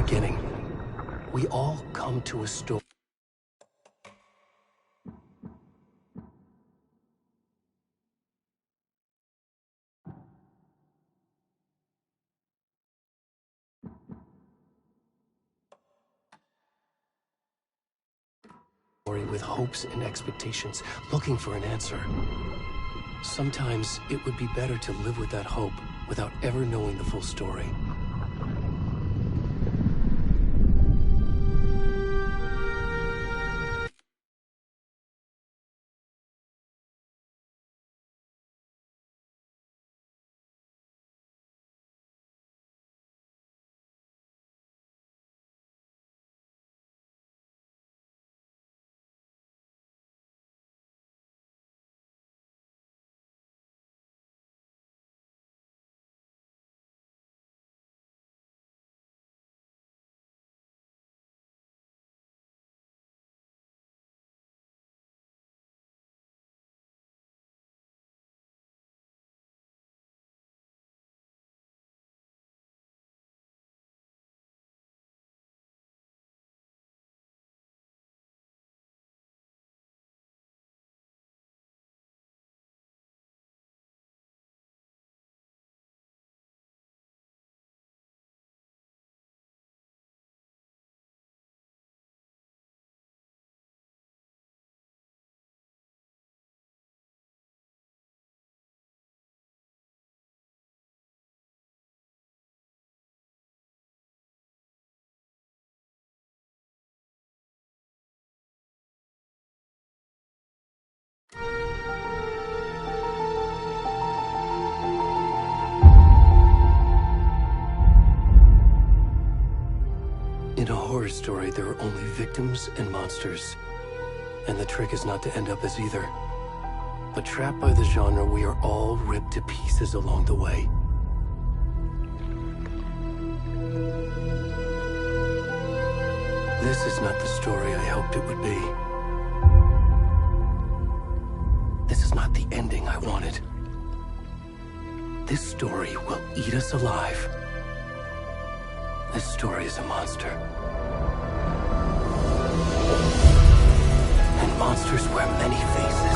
beginning. We all come to a story with hopes and expectations, looking for an answer. Sometimes it would be better to live with that hope without ever knowing the full story. In a horror story, there are only victims and monsters. And the trick is not to end up as either. But trapped by the genre, we are all ripped to pieces along the way. This is not the story I hoped it would be. This is not the ending I wanted. This story will eat us alive. This story is a monster. And monsters wear many faces.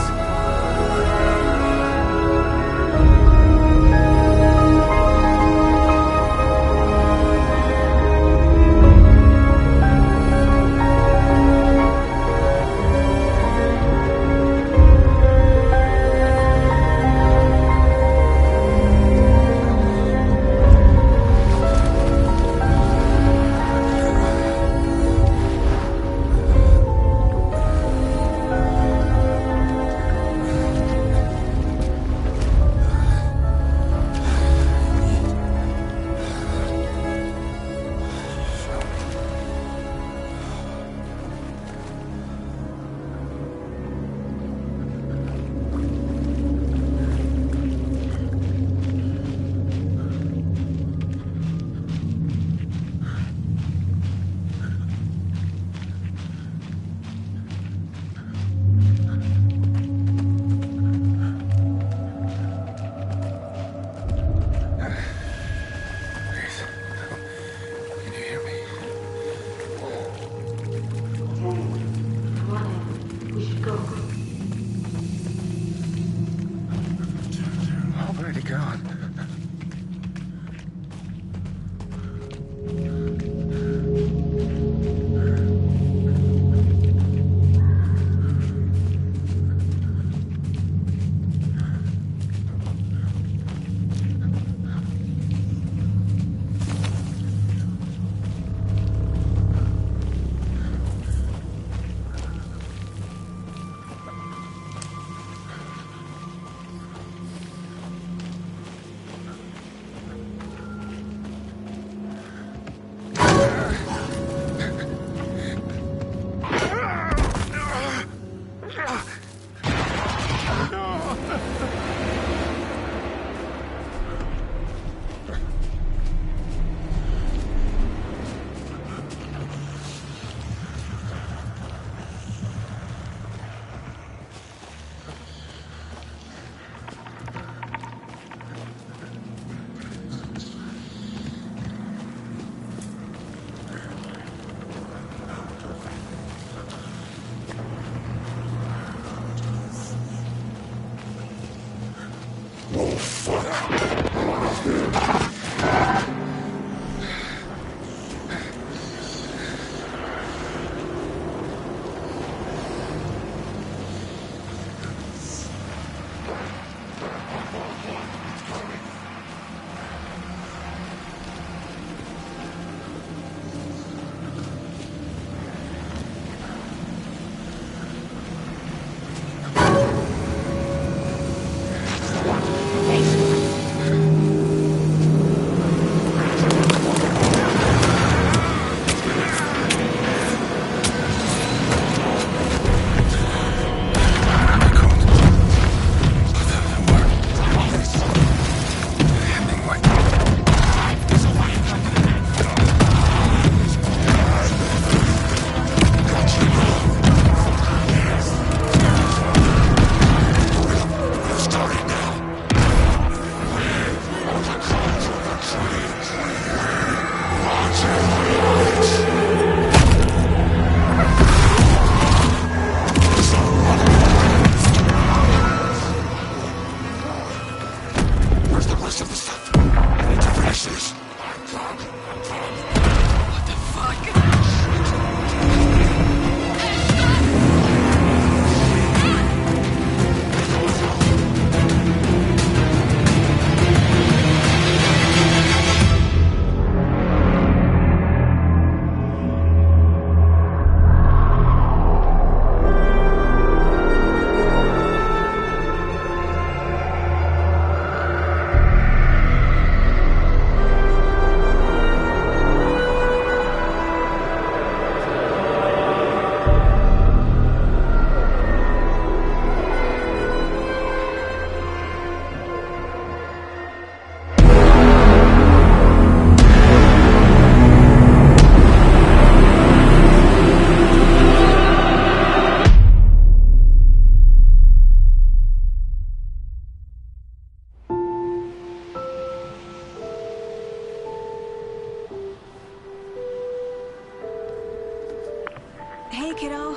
Hey, kiddo.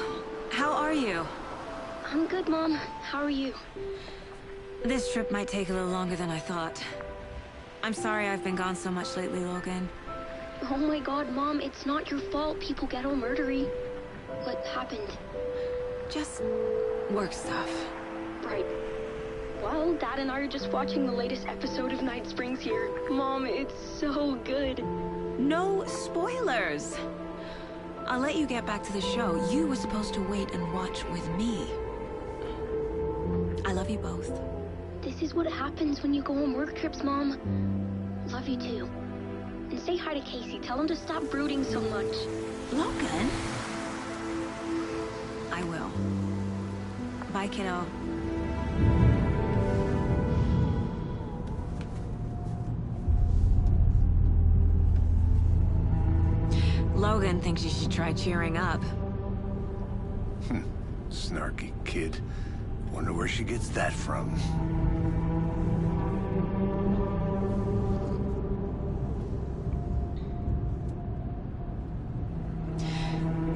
How are you? I'm good, Mom. How are you? This trip might take a little longer than I thought. I'm sorry I've been gone so much lately, Logan. Oh my god, Mom, it's not your fault people get all murdery. What happened? Just work stuff. Right. Well, Dad and I are just watching the latest episode of Night Springs here. Mom, it's so good. No spoilers! I'll let you get back to the show. You were supposed to wait and watch with me. I love you both. This is what happens when you go on work trips, Mom. Love you too. And say hi to Casey. Tell him to stop brooding so much. Logan? I will. Bye, kiddo. Logan thinks you should try cheering up. Snarky kid. Wonder where she gets that from.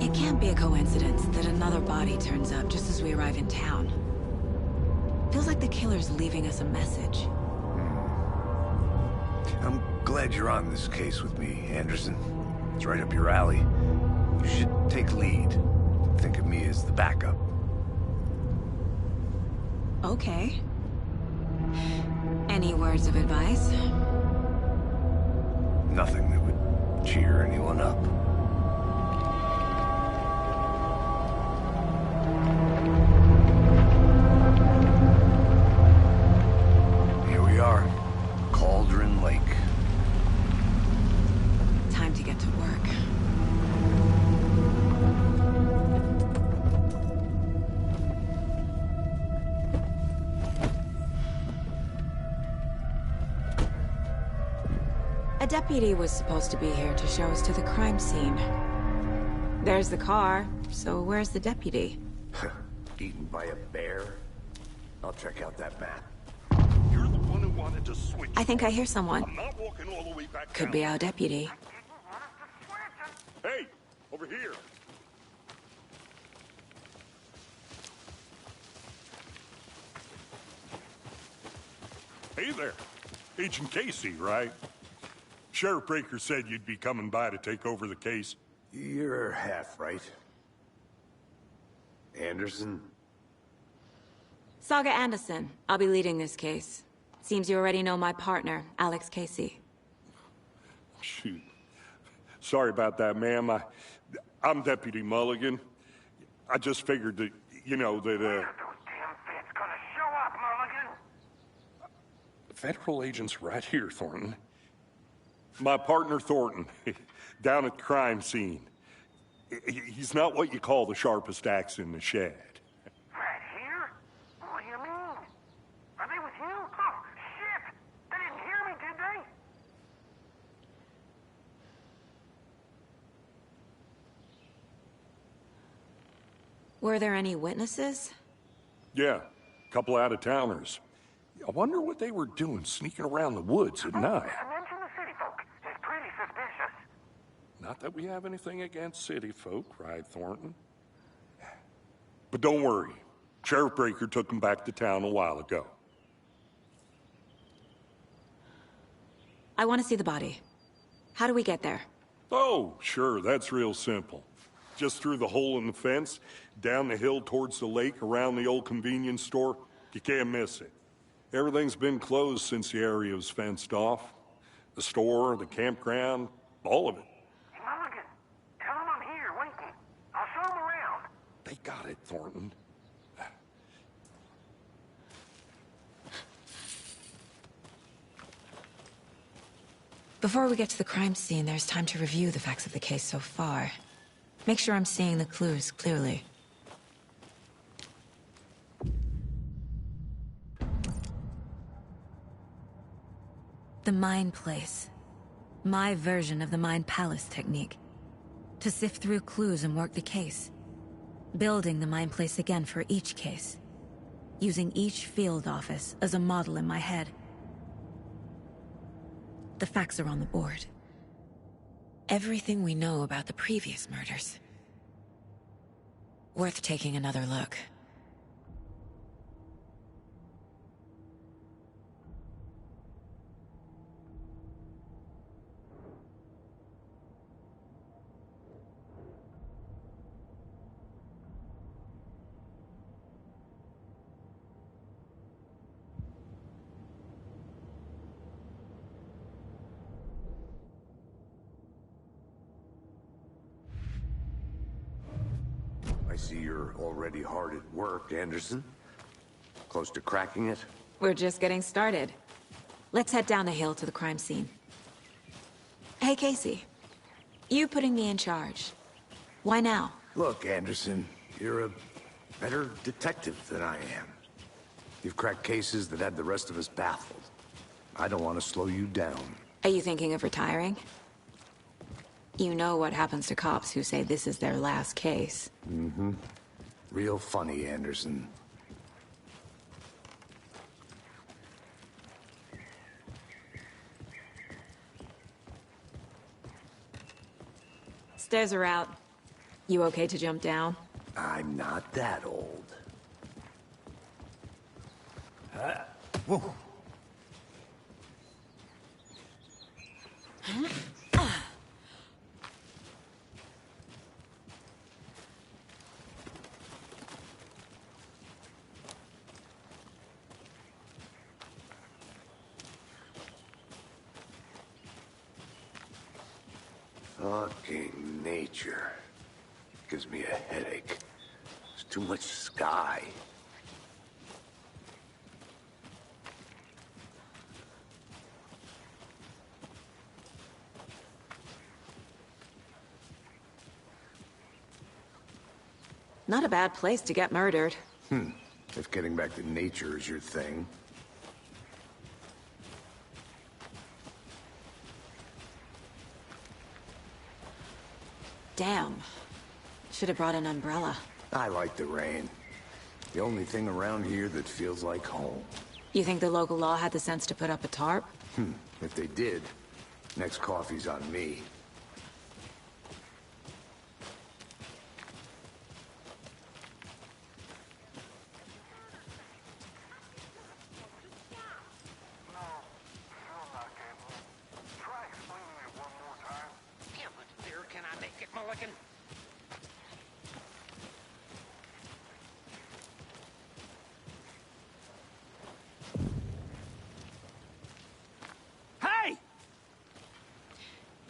It can't be a coincidence that another body turns up just as we arrive in town. Feels like the killer's leaving us a message. I'm glad you're on this case with me, Anderson. It's right up your alley. You should take lead. Think of me as the backup. Okay. Any words of advice? Nothing that would cheer anyone up. Here we are. Cauldron Lake. Time to get to work. A deputy was supposed to be here to show us to the crime scene. There's the car, so where's the deputy? Eaten by a bear? I'll check out that map. You're the one who wanted to switch. I think I hear someone. I'm not walking all the way back Could down. be our deputy. Hey, over here. Hey there. Agent Casey, right? Sheriff Breaker said you'd be coming by to take over the case. You're half right. Anderson? Saga Anderson. I'll be leading this case. Seems you already know my partner, Alex Casey. Shoot. Sorry about that, ma'am. I'm Deputy Mulligan. I just figured that, you know, that, Those damn feds gonna show up, Mulligan? Federal agent's right here, Thornton. My partner, Thornton, down at the crime scene. He's not what you call the sharpest axe in the shed. Right here? What do you mean? Are they with you? Oh, shit! They didn't hear me, did they? Were there any witnesses? Yeah, a couple out-of-towners. I wonder what they were doing sneaking around the woods at night. Mention the city folk. It's pretty suspicious. Not that we have anything against city folk, right, Thornton? But don't worry. Sheriff Breaker took them back to town a while ago. I want to see the body. How do we get there? Oh, sure, that's real simple. Just through the hole in the fence, down the hill towards the lake, around the old convenience store. You can't miss it. Everything's been closed since the area was fenced off. The store, the campground, all of it. Hey, Mulligan, tell them I'm here, waiting. I'll show them around. They got it, Thornton. Before we get to the crime scene, there's time to review the facts of the case so far. Make sure I'm seeing the clues clearly. The Mind Place. My version of the Mind Palace technique. To sift through clues and work the case. Building the Mind Place again for each case. Using each field office as a model in my head. The facts are on the board. Everything we know about the previous murders. Worth taking another look. I see you're already hard at work, Anderson. Close to cracking it? We're just getting started. Let's head down the hill to the crime scene. Hey, Casey. You putting me in charge. Why now? Look, Anderson, you're a better detective than I am. You've cracked cases that had the rest of us baffled. I don't want to slow you down. Are you thinking of retiring? You know what happens to cops who say this is their last case. Mm-hmm. Real funny, Anderson. Stairs are out. You okay to jump down? I'm not that old. Whoa. Fucking nature. Gives me a headache. There's too much sky. Not a bad place to get murdered. If getting back to nature is your thing. Damn. Should have brought an umbrella. I like the rain. The only thing around here that feels like home. You think the local law had the sense to put up a tarp? If they did, next coffee's on me.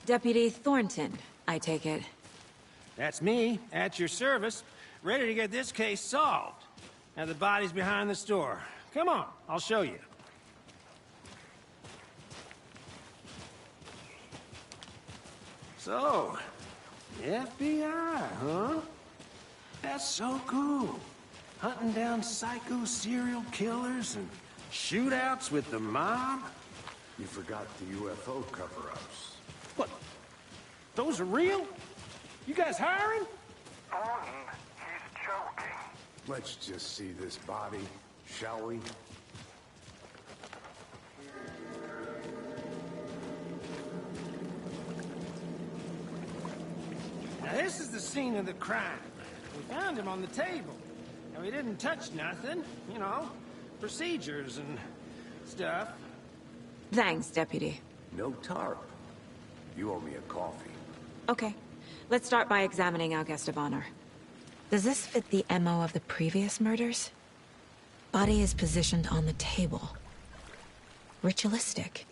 Deputy Thornton, I take it. That's me, at your service, ready to get this case solved. Now the body's behind the store. Come on, I'll show you. So, FBI, huh? That's so cool. Hunting down psycho serial killers and shootouts with the mob. You forgot the UFO cover-ups. What? Those are real? You guys hiring? Thornton, he's joking. Let's just see this body, shall we? Now this is the scene of the crime. We found him on the table. Now he didn't touch nothing, you know, procedures and stuff. Thanks, Deputy. No tarp. You owe me a coffee. Okay. Let's start by examining our guest of honor. Does this fit the MO of the previous murders? Body is positioned on the table. Ritualistic.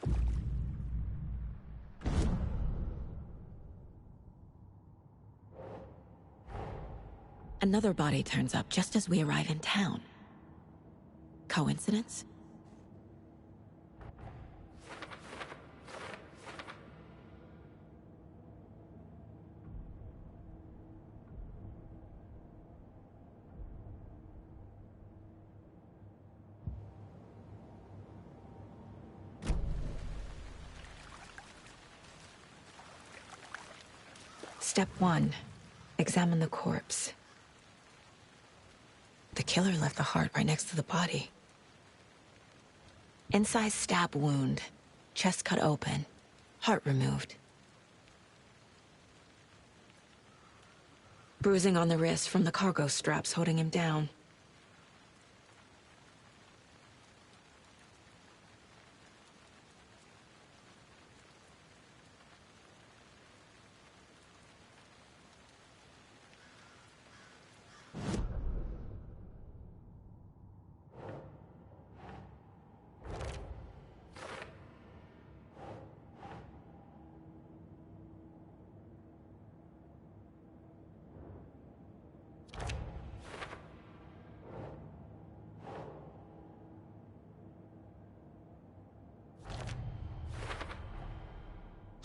Another body turns up just as we arrive in town. Coincidence? Step 1. Examine the corpse. The killer left the heart right next to the body. Incised stab wound. Chest cut open. Heart removed. Bruising on the wrist from the cargo straps holding him down.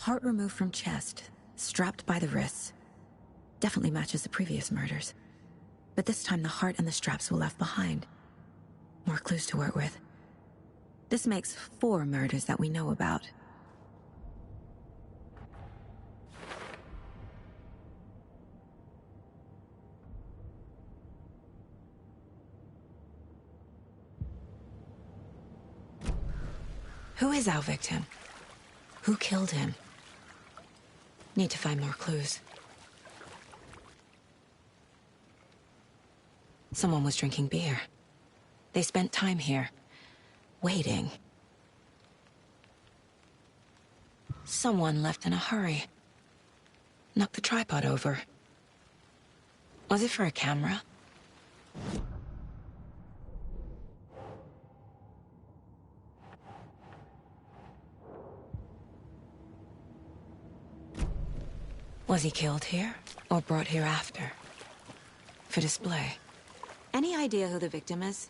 Heart removed from chest, strapped by the wrists. Definitely matches the previous murders. But this time the heart and the straps were left behind. More clues to work with. This makes 4 murders that we know about. Who is our victim? Who killed him? Need to find more clues. Someone was drinking beer. They spent time here, waiting. Someone left in a hurry. Knocked the tripod over. Was it for a camera? Was he killed here, or brought here after? For display. Any idea who the victim is?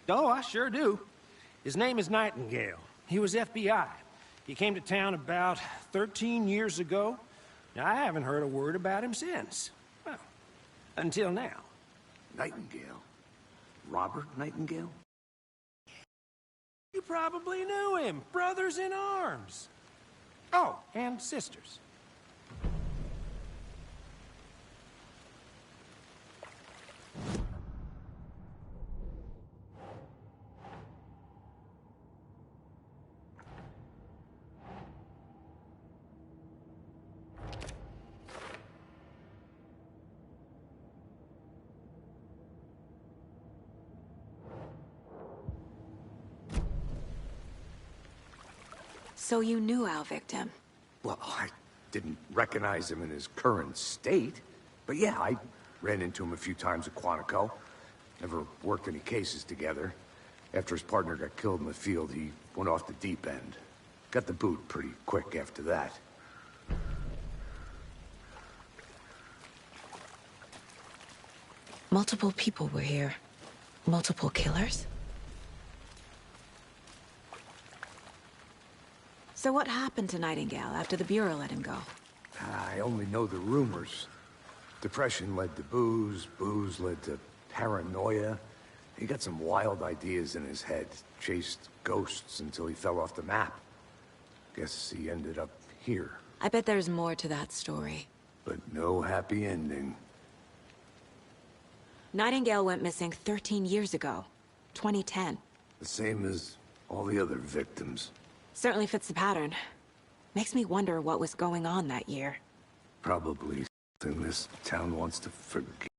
Oh, I sure do. His name is Nightingale. He was FBI. He came to town about 13 years ago. Now, I haven't heard a word about him since. Well, until now. Nightingale? Robert Nightingale? You probably knew him. Brothers in arms. Oh, and sisters. So you knew our victim? Well, I didn't recognize him in his current state. But yeah, I ran into him a few times at Quantico. Never worked any cases together. After his partner got killed in the field, he went off the deep end. Got the boot pretty quick after that. Multiple people were here. Multiple killers? So what happened to Nightingale after the Bureau let him go? I only know the rumors. Depression led to booze, booze led to paranoia. He got some wild ideas in his head, chased ghosts until he fell off the map. Guess he ended up here. I bet there's more to that story. But no happy ending. Nightingale went missing 13 years ago, 2010. The same as all the other victims. Certainly fits the pattern. Makes me wonder what was going on that year. Probably something this town wants to forget.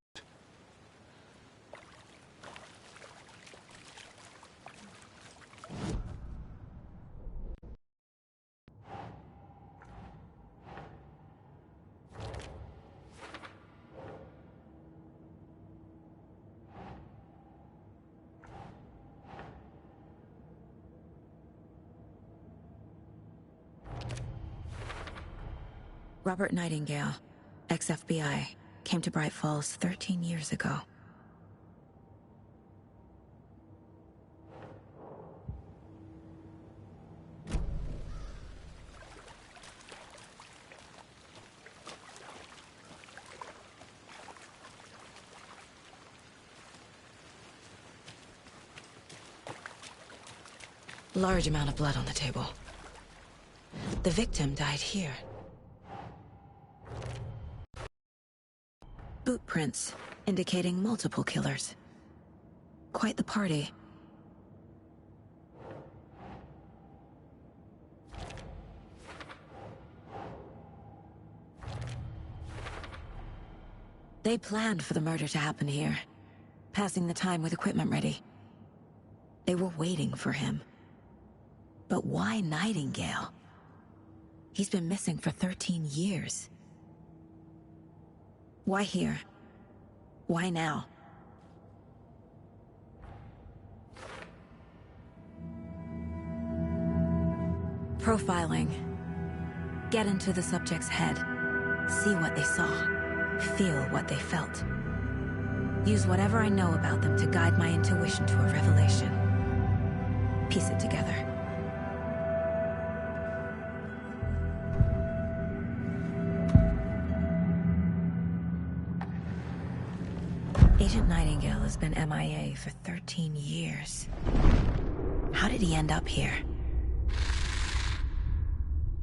Robert Nightingale, ex-FBI, came to Bright Falls 13 years ago. Large amount of blood on the table. The victim died here. Boot prints, indicating multiple killers. Quite the party. They planned for the murder to happen here, passing the time with equipment ready. They were waiting for him. But why Nightingale? He's been missing for 13 years. Why here? Why now? Profiling. Get into the subject's head. See what they saw. Feel what they felt. Use whatever I know about them to guide my intuition to a revelation. Piece it together. Agent Nightingale has been MIA for 13 years. How did he end up here?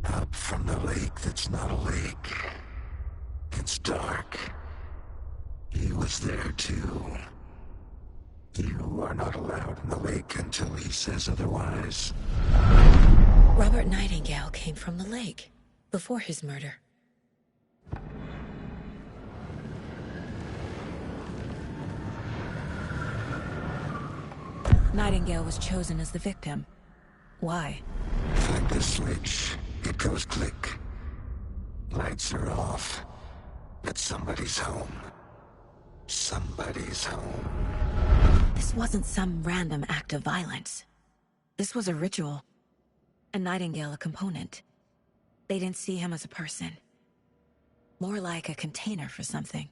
Up from the lake that's not a lake. It's dark. He was there too. You are not allowed in the lake until he says otherwise. Robert Nightingale came from the lake, before his murder. Nightingale was chosen as the victim. Why? Flick the switch. It goes click. Lights are off. But somebody's home. Somebody's home. This wasn't some random act of violence. This was a ritual. And Nightingale a component. They didn't see him as a person. More like a container for something.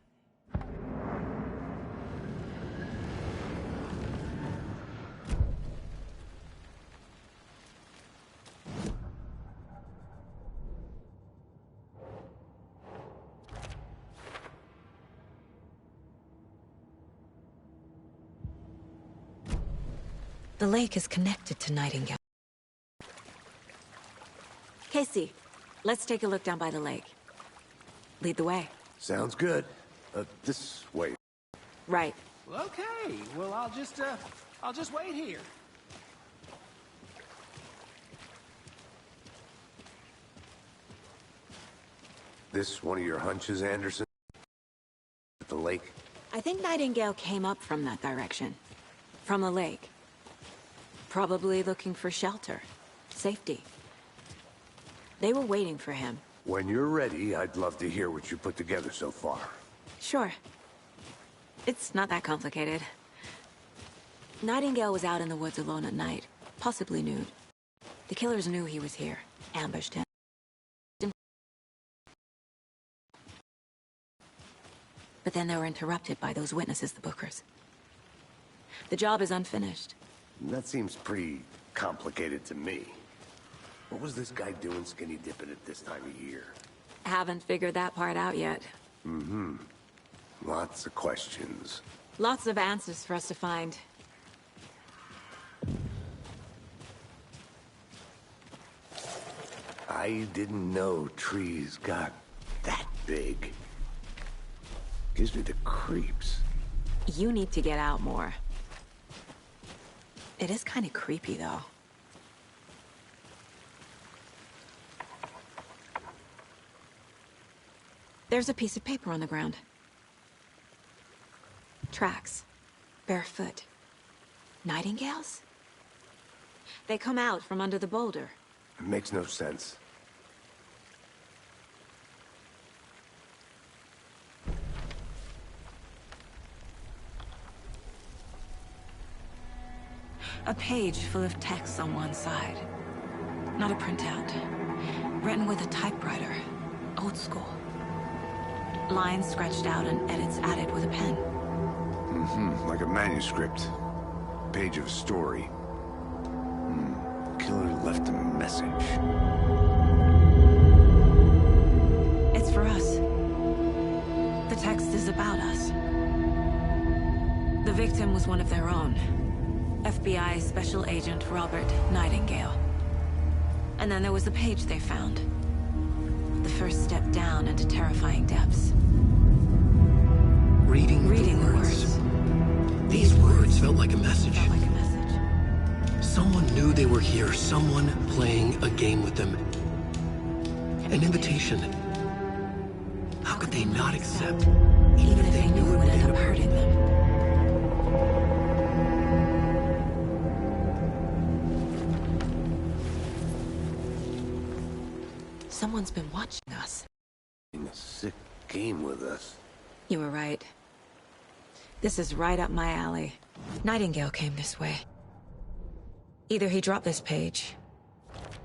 The lake is connected to Nightingale. Casey, let's take a look down by the lake. Lead the way. Sounds good. This way. Right. Okay, well, I'll just wait here. This one of your hunches, Anderson? At the lake? I think Nightingale came up from that direction. From the lake. Probably looking for shelter. Safety. They were waiting for him. When you're ready, I'd love to hear what you put together so far. Sure. It's not that complicated. Nightingale was out in the woods alone at night, possibly nude. The killers knew he was here, ambushed him. But then they were interrupted by those witnesses, the Bookers. The job is unfinished. That seems pretty complicated to me. What was this guy doing skinny dipping at this time of year? Haven't figured that part out yet. Mm-hmm. Lots of questions. Lots of answers for us to find. I didn't know trees got that big. Gives me the creeps. You need to get out more. It is kind of creepy, though. There's a piece of paper on the ground. Tracks. Barefoot. Nightingales? They come out from under the boulder. It makes no sense. A page full of text on one side. Not a printout. Written with a typewriter. Old school. Lines scratched out and edits added with a pen. Mm-hmm. Like a manuscript. Page of a story. Killer left a message. It's for us. The text is about us. The victim was one of their own. FBI Special Agent Robert Nightingale. And then there was the page they found. The first step down into terrifying depths. Reading the words. These words felt like a message. Someone knew they were here. Someone playing a game with them. An invitation. How could they not accept? Even if they knew it would end up hurting them. Someone's been watching us. In a sick game with us. You were right. This is right up my alley. Nightingale came this way. Either he dropped this page,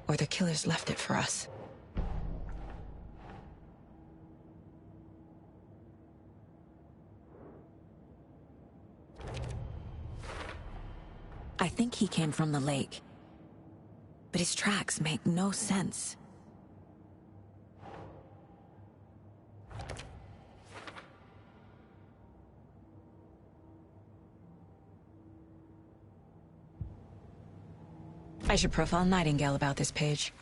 or the killers left it for us. I think he came from the lake. But his tracks make no sense. I should profile Nightingale about this page.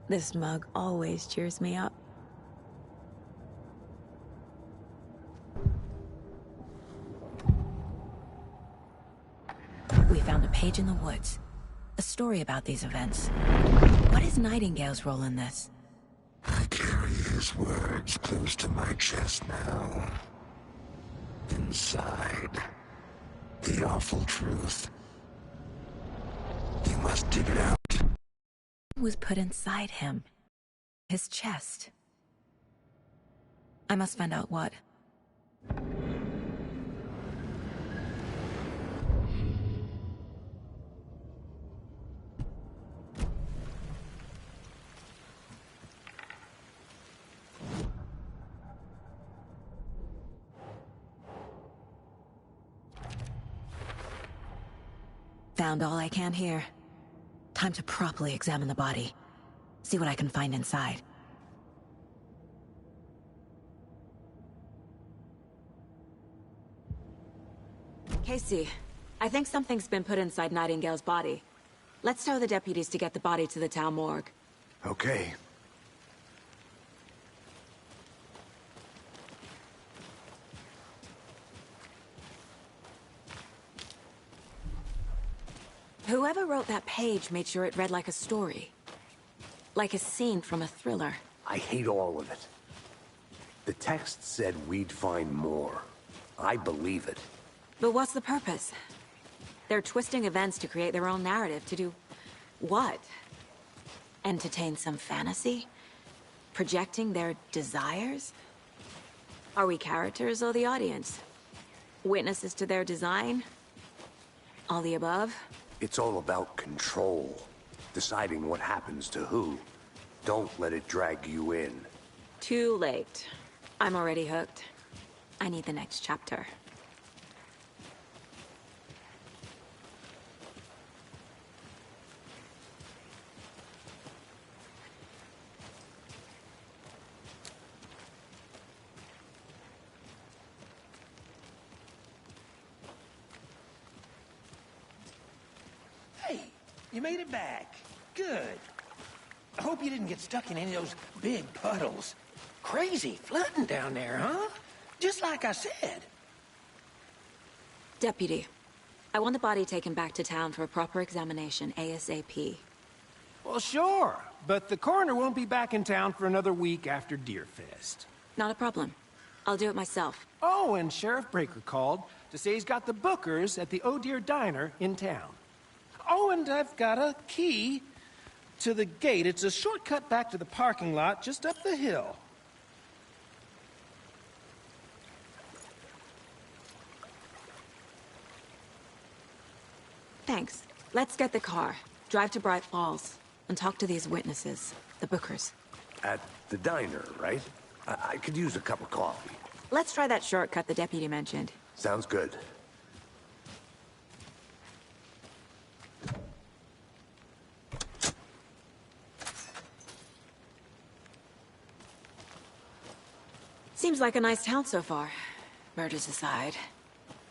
This mug always cheers me up. We found a page in the woods. A story about these events. What is Nightingale's role in this? I carry his words close to my chest now. Inside, the awful truth. You must dig it out. Was put inside him. His chest. I must find out what. Found all I can here. Time to properly examine the body. See what I can find inside. Casey, I think something's been put inside Nightingale's body. Let's tell the deputies to get the body to the town morgue. Okay. Whoever wrote that page made sure it read like a story. Like a scene from a thriller. I hate all of it. The text said we'd find more. I believe it. But what's the purpose? They're twisting events to create their own narrative to do... what? Entertain some fantasy? Projecting their desires? Are we characters or the audience? Witnesses to their design? All the above? It's all about control. Deciding what happens to who. Don't let it drag you in. Too late. I'm already hooked. I need the next chapter. Hey, you made it back. Good. I hope you didn't get stuck in any of those big puddles. Crazy flooding down there, huh? Just like I said. Deputy, I want the body taken back to town for a proper examination, ASAP. Well, sure. But the coroner won't be back in town for another week after Deerfest. Not a problem. I'll do it myself. Oh, and Sheriff Breaker called to say he's got the Bookers at the O'Dear Diner in town. Oh, and I've got a key to the gate. It's a shortcut back to the parking lot just up the hill. Thanks. Let's get the car, drive to Bright Falls, and talk to these witnesses, the Bookers. At the diner, right? I could use a cup of coffee. Let's try that shortcut the deputy mentioned. Sounds good. Seems like a nice town so far. Murders aside.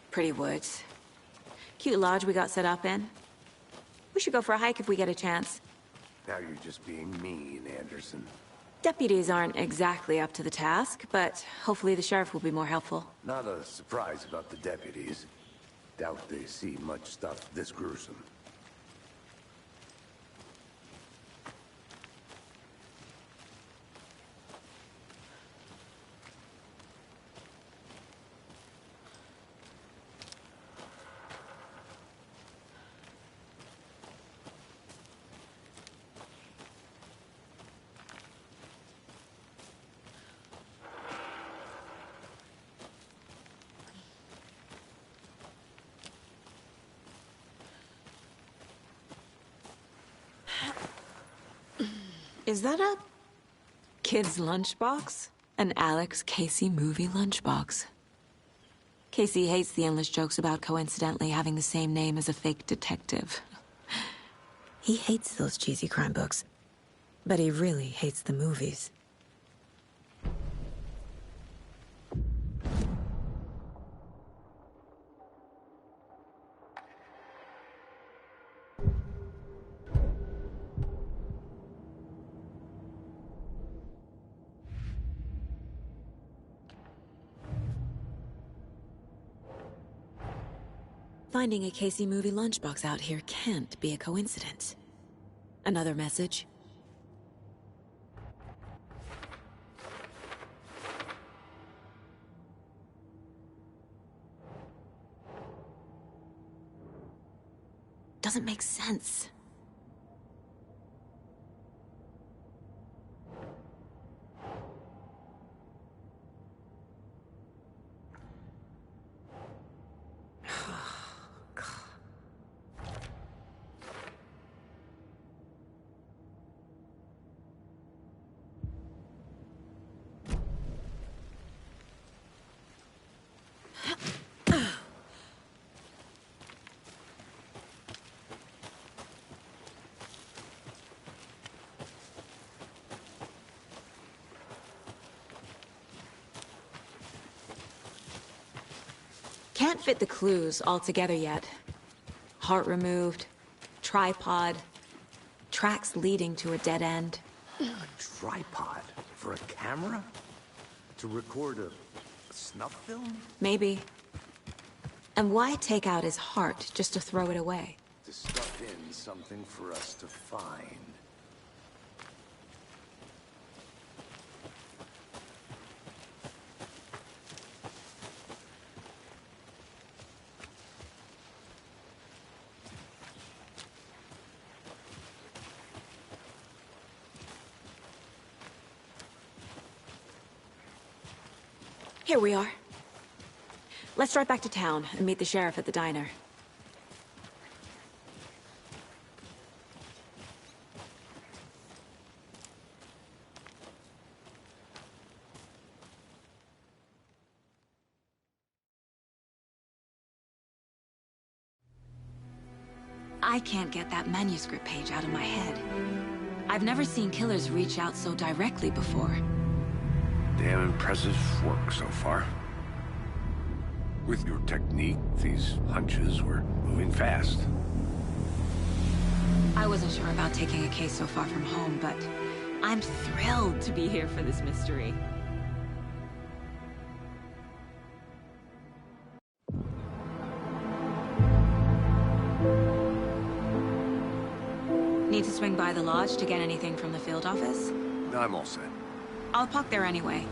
Pretty woods. Cute lodge we got set up in. We should go for a hike if we get a chance. Now you're just being mean, Anderson. Deputies aren't exactly up to the task, but hopefully the sheriff will be more helpful. Not a surprise about the deputies. Doubt they see much stuff this gruesome. Is that a kid's lunchbox? An Alex Casey movie lunchbox. Casey hates the endless jokes about coincidentally having the same name as a fake detective. He hates those cheesy crime books, but he really hates the movies. Finding a Casey movie lunchbox out here can't be a coincidence. Another message? Doesn't make sense. Can't fit the clues all together yet. Heart removed, tripod, tracks leading to a dead end. A tripod? For a camera? To record a snuff film? Maybe. And why take out his heart just to throw it away? To stuff in something for us to find. Here we are. Let's drive back to town and meet the sheriff at the diner. I can't get that manuscript page out of my head. I've never seen killers reach out so directly before. Damn impressive work so far. With your technique, these hunches were moving fast. I wasn't sure about taking a case so far from home, but I'm thrilled to be here for this mystery. Need to swing by the lodge to get anything from the field office? I'm all set. I'll park there anyway.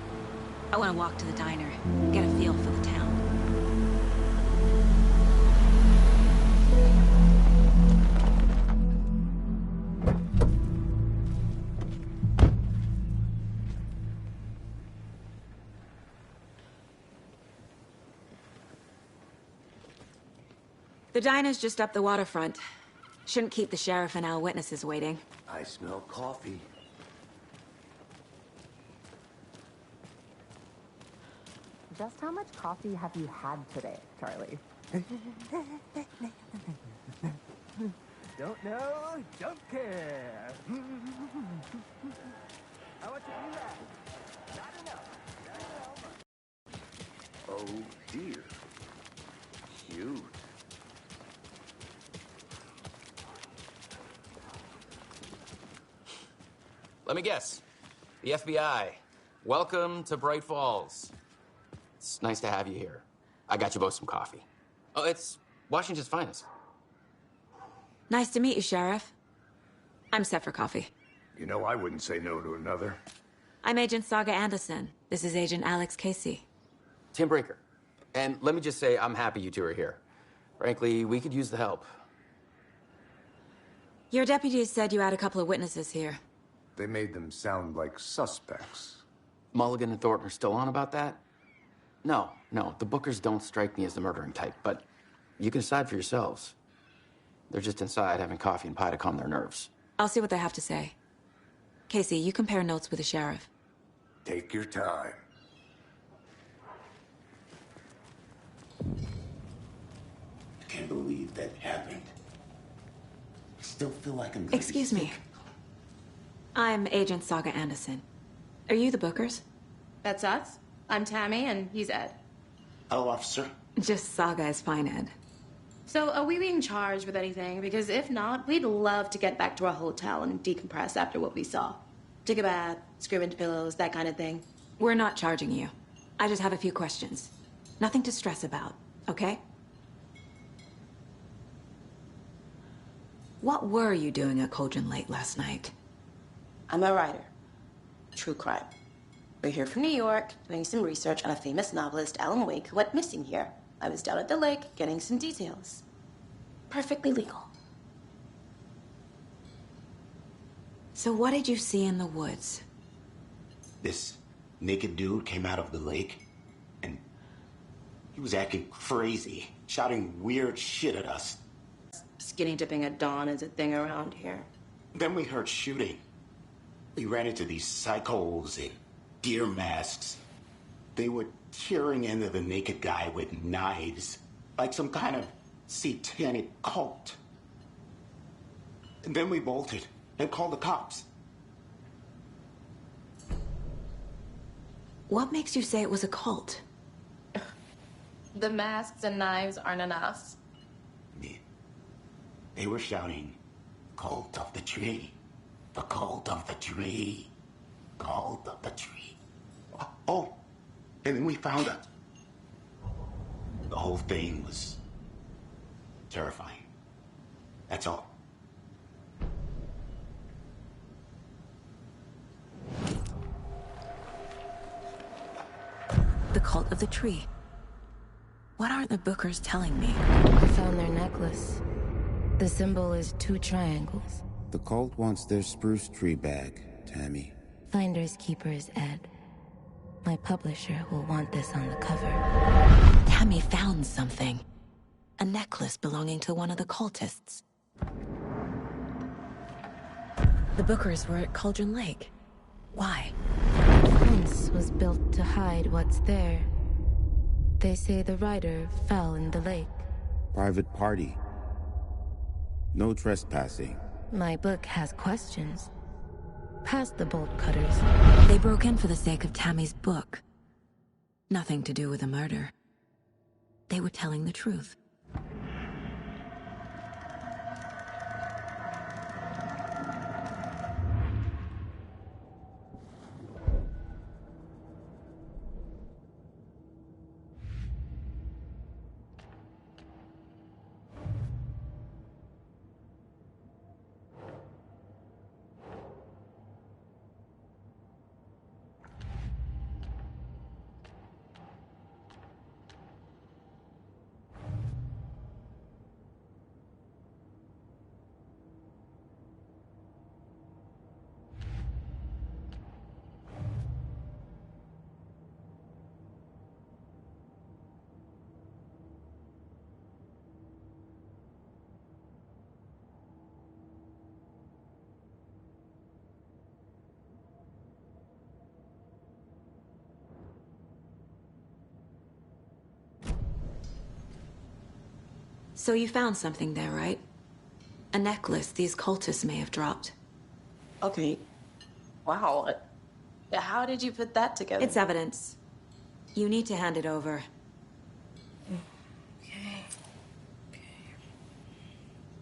I want to walk to the diner, get a feel for the town. The diner's just up the waterfront. Shouldn't keep the sheriff and our witnesses waiting. I smell coffee. Just how much coffee have you had today, Charlie? Don't know, don't care. I want to do that. Not enough. Oh dear. Cute. Let me guess. The FBI. Welcome to Bright Falls. It's nice to have you here. I got you both some coffee. Oh, it's Washington's finest. Nice to meet you, Sheriff. I'm set for coffee. You know, I wouldn't say no to another. I'm Agent Saga Anderson. This is Agent Alex Casey. Tim Breaker. And let me just say, I'm happy you two are here. Frankly, we could use the help. Your deputies said you had a couple of witnesses here. They made them sound like suspects. Mulligan and Thornton are still on about that? No, the Bookers don't strike me as the murdering type, but you can decide for yourselves. They're just inside having coffee and pie to calm their nerves. I'll see what they have to say. Casey, you compare notes with the sheriff. Take your time. I can't believe that happened. I still feel like I'm gonna Excuse be me. sick. I'm Agent Saga Anderson. Are you the Bookers? That's us. I'm Tammy, and he's Ed. Hello, officer. Just Saga is fine, Ed. So, are we being charged with anything? Because if not, we'd love to get back to our hotel and decompress after what we saw. Take a bath, scream into pillows, that kind of thing. We're not charging you. I just have a few questions. Nothing to stress about, okay? What were you doing at Cauldron Lake last night? I'm a writer. True crime. We're here from New York, doing some research on a famous novelist, Alan Wake, who went missing here. I was down at the lake, getting some details. Perfectly legal. So what did you see in the woods? This naked dude came out of the lake, and he was acting crazy, shouting weird shit at us. Skinny dipping at dawn is a thing around here. Then we heard shooting. We ran into these psychos in deer masks. They were tearing into the naked guy with knives, like some kind of satanic cult. And then we bolted and called the cops. What makes you say it was a cult? The masks and knives aren't enough. They were shouting, "Cult of the tree, the cult of the tree, cult of the tree." Oh, and then we found out. The whole thing was terrifying. That's all. The cult of the tree. What aren't the Bookers telling me? I found their necklace. The symbol is 2 triangles. The cult wants their spruce tree back, Tammy. Finders keepers, Ed. My publisher will want this on the cover. Tammy found something. A necklace belonging to one of the cultists. The Bookers were at Cauldron Lake. Why? The fence was built to hide what's there. They say the rider fell in the lake. Private party. No trespassing. My book has questions. Past the bolt cutters. They broke in for the sake of Tammy's book. Nothing to do with a murder. They were telling the truth. So you found something there, right? A necklace these cultists may have dropped. Okay. Wow. How did you put that together? It's evidence. You need to hand it over. Okay.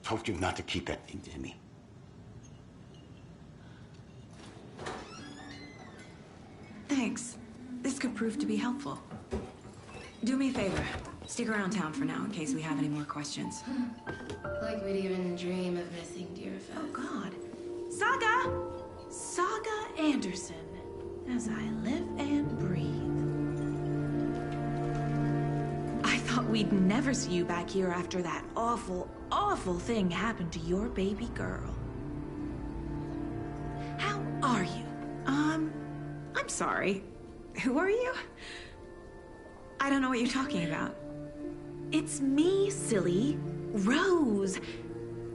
Told you not to keep that thing to me. Thanks. This could prove to be helpful. Do me a favor. Stick around town for now in case we have any more questions. Like we'd even dream of missing dear friends. Oh, God. Saga! Saga Anderson. As I live and breathe. I thought we'd never see you back here after that awful, awful thing happened to your baby girl. How are you? I'm sorry. Who are you? I don't know what you're talking about. It's me, silly. Rose.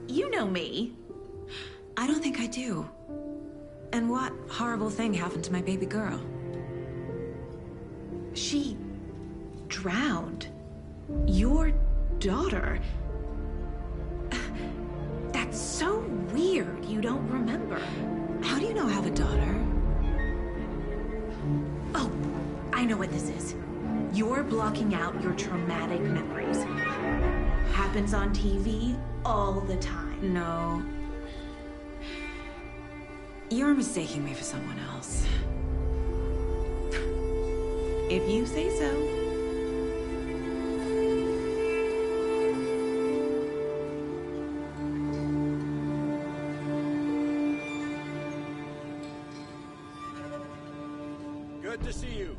You know me. I don't think I do. And What horrible thing happened to my baby girl? She drowned. Your daughter. That's so weird you don't remember. How do you know I have a daughter? Oh, I know what this is. You're blocking out your traumatic memories. Happens on TV all the time. No. You're mistaking me for someone else. If you say so. Good to see you.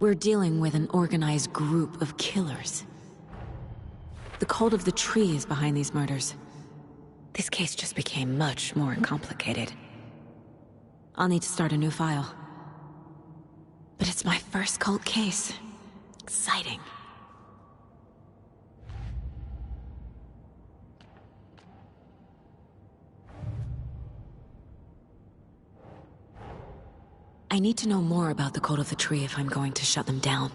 We're dealing with an organized group of killers. The cult of the tree is behind these murders. This case just became much more complicated. I'll need to start a new file. But it's my first cult case. Exciting. I need to know more about the cult of the tree if I'm going to shut them down.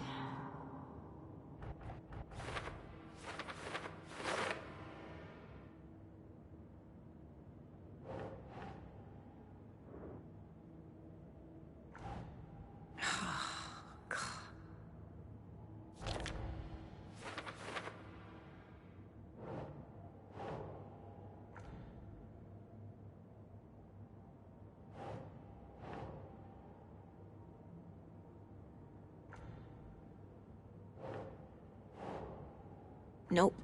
Nope.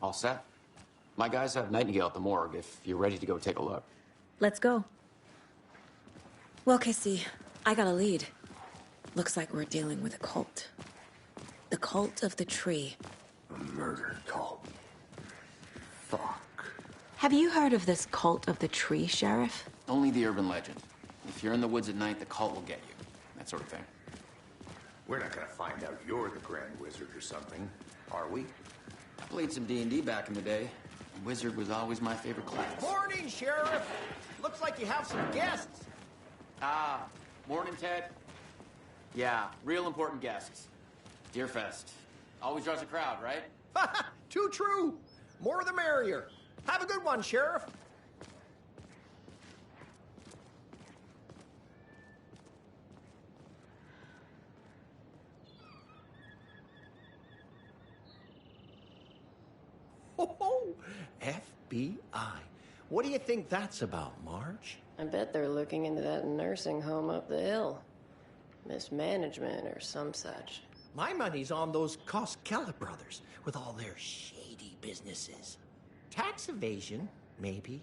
All set? My guys have Nightingale at the morgue if you're ready to go take a look. Let's go. Well, Casey, I got a lead. Looks like we're dealing with a cult. The cult of the tree. A murder cult. Fuck. Have you heard of this cult of the tree, Sheriff? Only the urban legend. If you're in the woods at night, the cult will get you. That sort of thing. We're not gonna find out you're the Grand Wizard or something, are we? I played some D&D back in the day. Wizard was always my favorite class. Morning, Sheriff. Looks like you have some guests. Ah, morning, Ted. Yeah, real important guests. Deerfest. Always draws a crowd, right? Too true. More the merrier. Have a good one, Sheriff. Oh, FBI. What do you think that's about, Marge? I bet they're looking into that nursing home up the hill. Mismanagement or some such. My money's on those Koskela brothers with all their shady businesses. Tax evasion, maybe.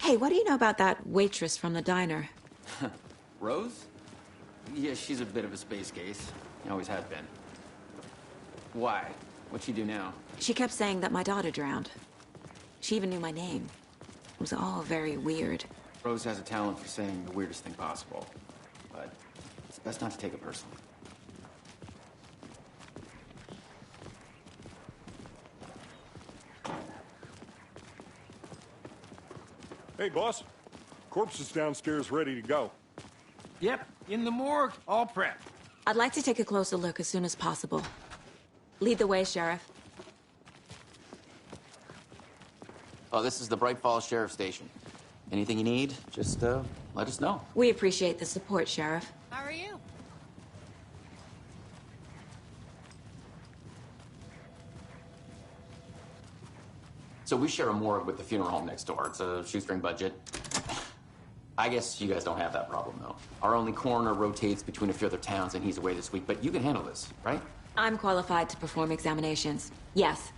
Hey, what do you know about that waitress from the diner? Rose? Yeah, she's a bit of a space case. Always has been. Why? What'd she do now? She kept saying that my daughter drowned. She even knew my name. It was all very weird. Rose has a talent for saying the weirdest thing possible. But it's best not to take it personally. Hey, boss. Corpse is downstairs ready to go. Yep, in the morgue, all prepped. I'd like to take a closer look as soon as possible. Lead the way, Sheriff. Oh, this is the Bright Falls Sheriff Station. Anything you need, just let us know. We appreciate the support, Sheriff. How are you? So we share a morgue with the funeral home next door. It's a shoestring budget. I guess you guys don't have that problem, though. Our only coroner rotates between a few other towns, and he's away this week. But you can handle this, right? I'm qualified to perform examinations. Yes.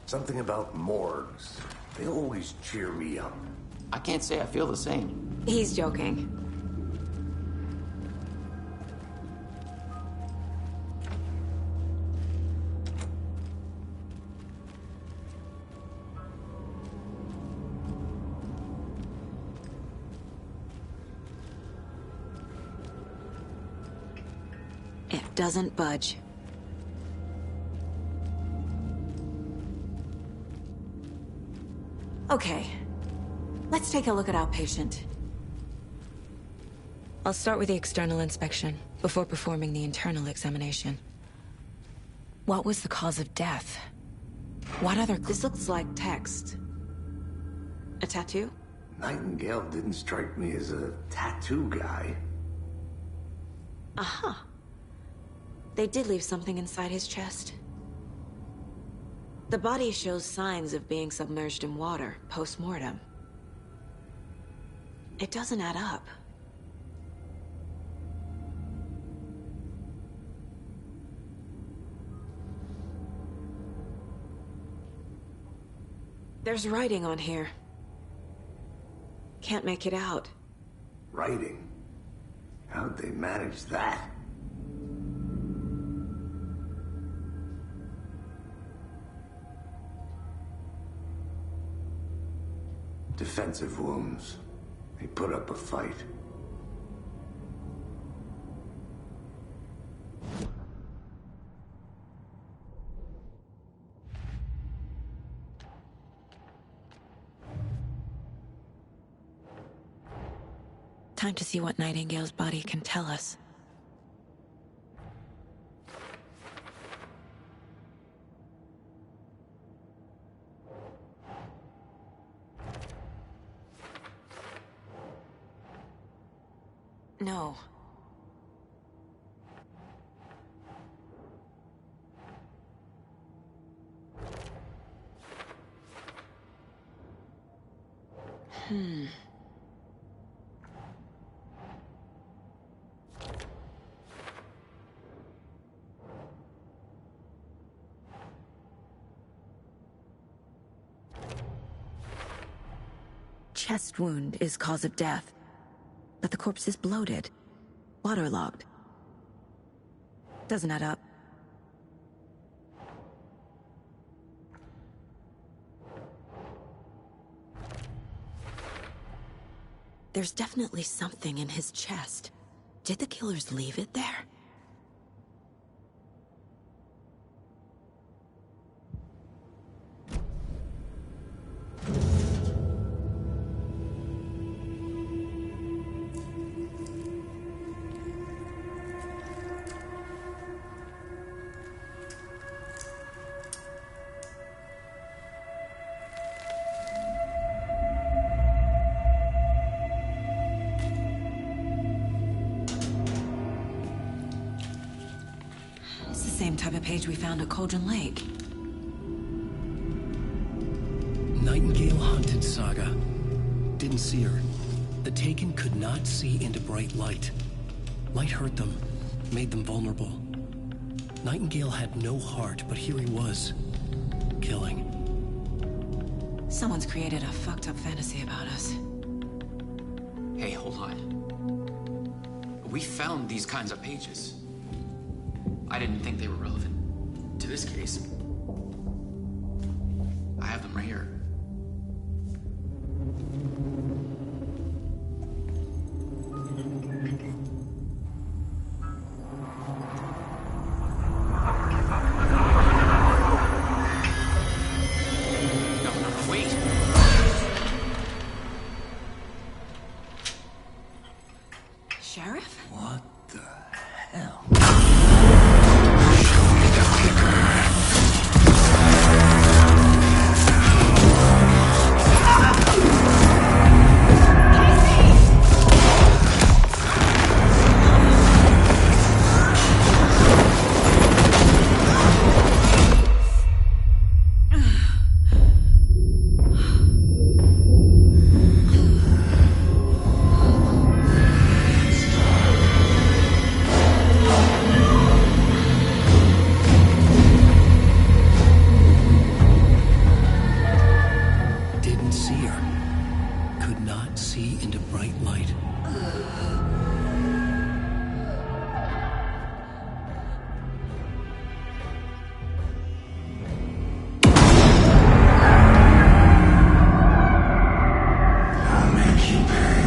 Something about morgues. They always cheer me up. I can't say I feel the same. He's joking. It doesn't budge. Okay, let's take a look at our patient. I'll start with the external inspection before performing the internal examination. What was the cause of death? What other... This looks like text. A tattoo? Nightingale didn't strike me as a tattoo guy. Aha. They did leave something inside his chest. The body shows signs of being submerged in water, post-mortem. It doesn't add up. There's writing on here. Can't make it out. Writing? How'd they manage that? Defensive wounds. They put up a fight. Time to see what Nightingale's body can tell us. No. Chest wound is cause of death, but the corpse is bloated, waterlogged. Doesn't add up. There's definitely something in his chest. Did the killers leave it there? Same type of page we found at Cauldron Lake. Nightingale hunted Saga. Didn't see her. The Taken could not see into bright light. Light hurt them, made them vulnerable. Nightingale had no heart, but here he was, killing. Someone's created a fucked up fantasy about us. hold on. We found these kinds of pages. I didn't think they were relevant to this case. I have them right here. Sheriff? What the hell? Didn't see her. Could not see into bright light. I'll make you pay.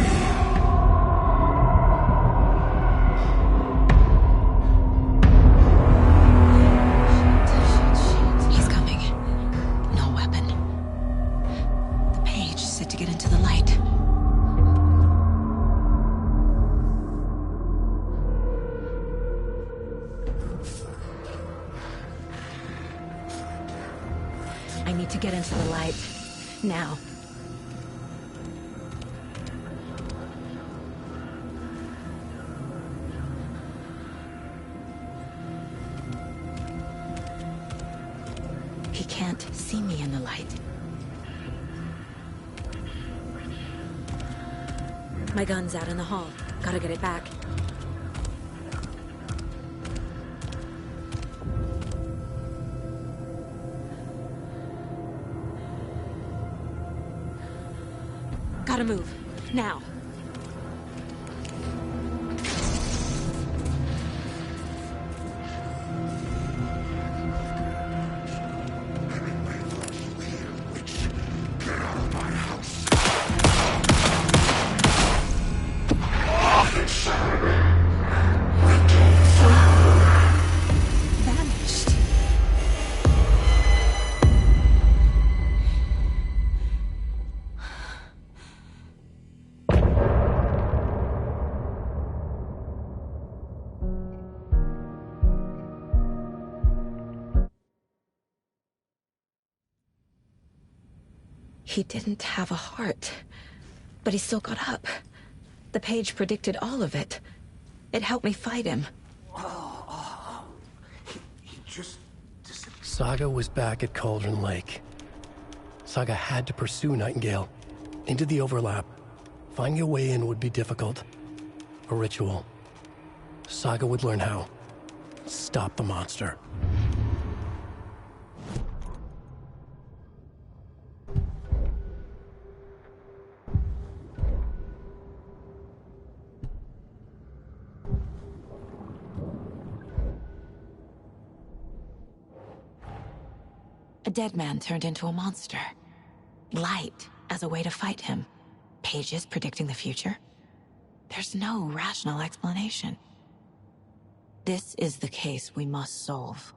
He's coming. No weapon. The page said to get into the light. I need to get into the light. Now. He can't see me in the light. My gun's out in the hall. Gotta get it back. Gotta move. Now. Get out of my house. Vanished. He didn't have a heart, but he still got up. The page predicted all of it. It helped me fight him. He just disappeared. Saga was back at Cauldron Lake. Saga had to pursue Nightingale. Into the overlap. Finding a way in would be difficult. A ritual. Saga would learn how. Stop the monster. A dead man turned into a monster. Light as a way to fight him. Pages predicting the future. There's no rational explanation. This is the case we must solve.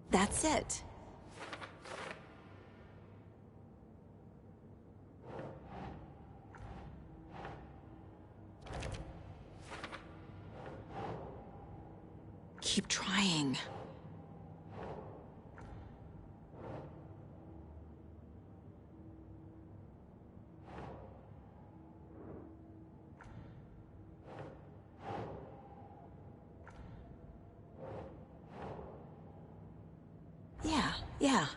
That's it. keep trying. Yeah.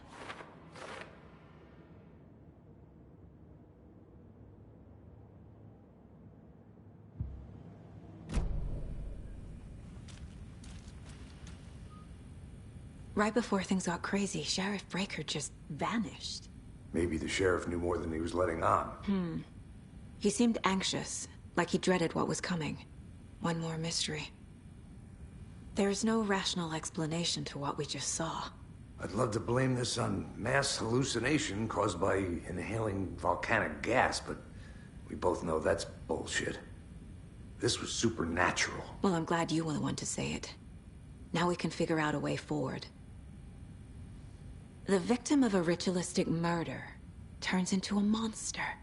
Right before things got crazy, Sheriff Breaker just vanished. Maybe the sheriff knew more than he was letting on. He seemed anxious, like he dreaded what was coming. One more mystery. There's no rational explanation to what we just saw. I'd love to blame this on mass hallucination caused by inhaling volcanic gas, but we both know that's bullshit. This was supernatural. Well, I'm glad you were the one to say it. Now we can figure out a way forward. The victim of a ritualistic murder turns into a monster.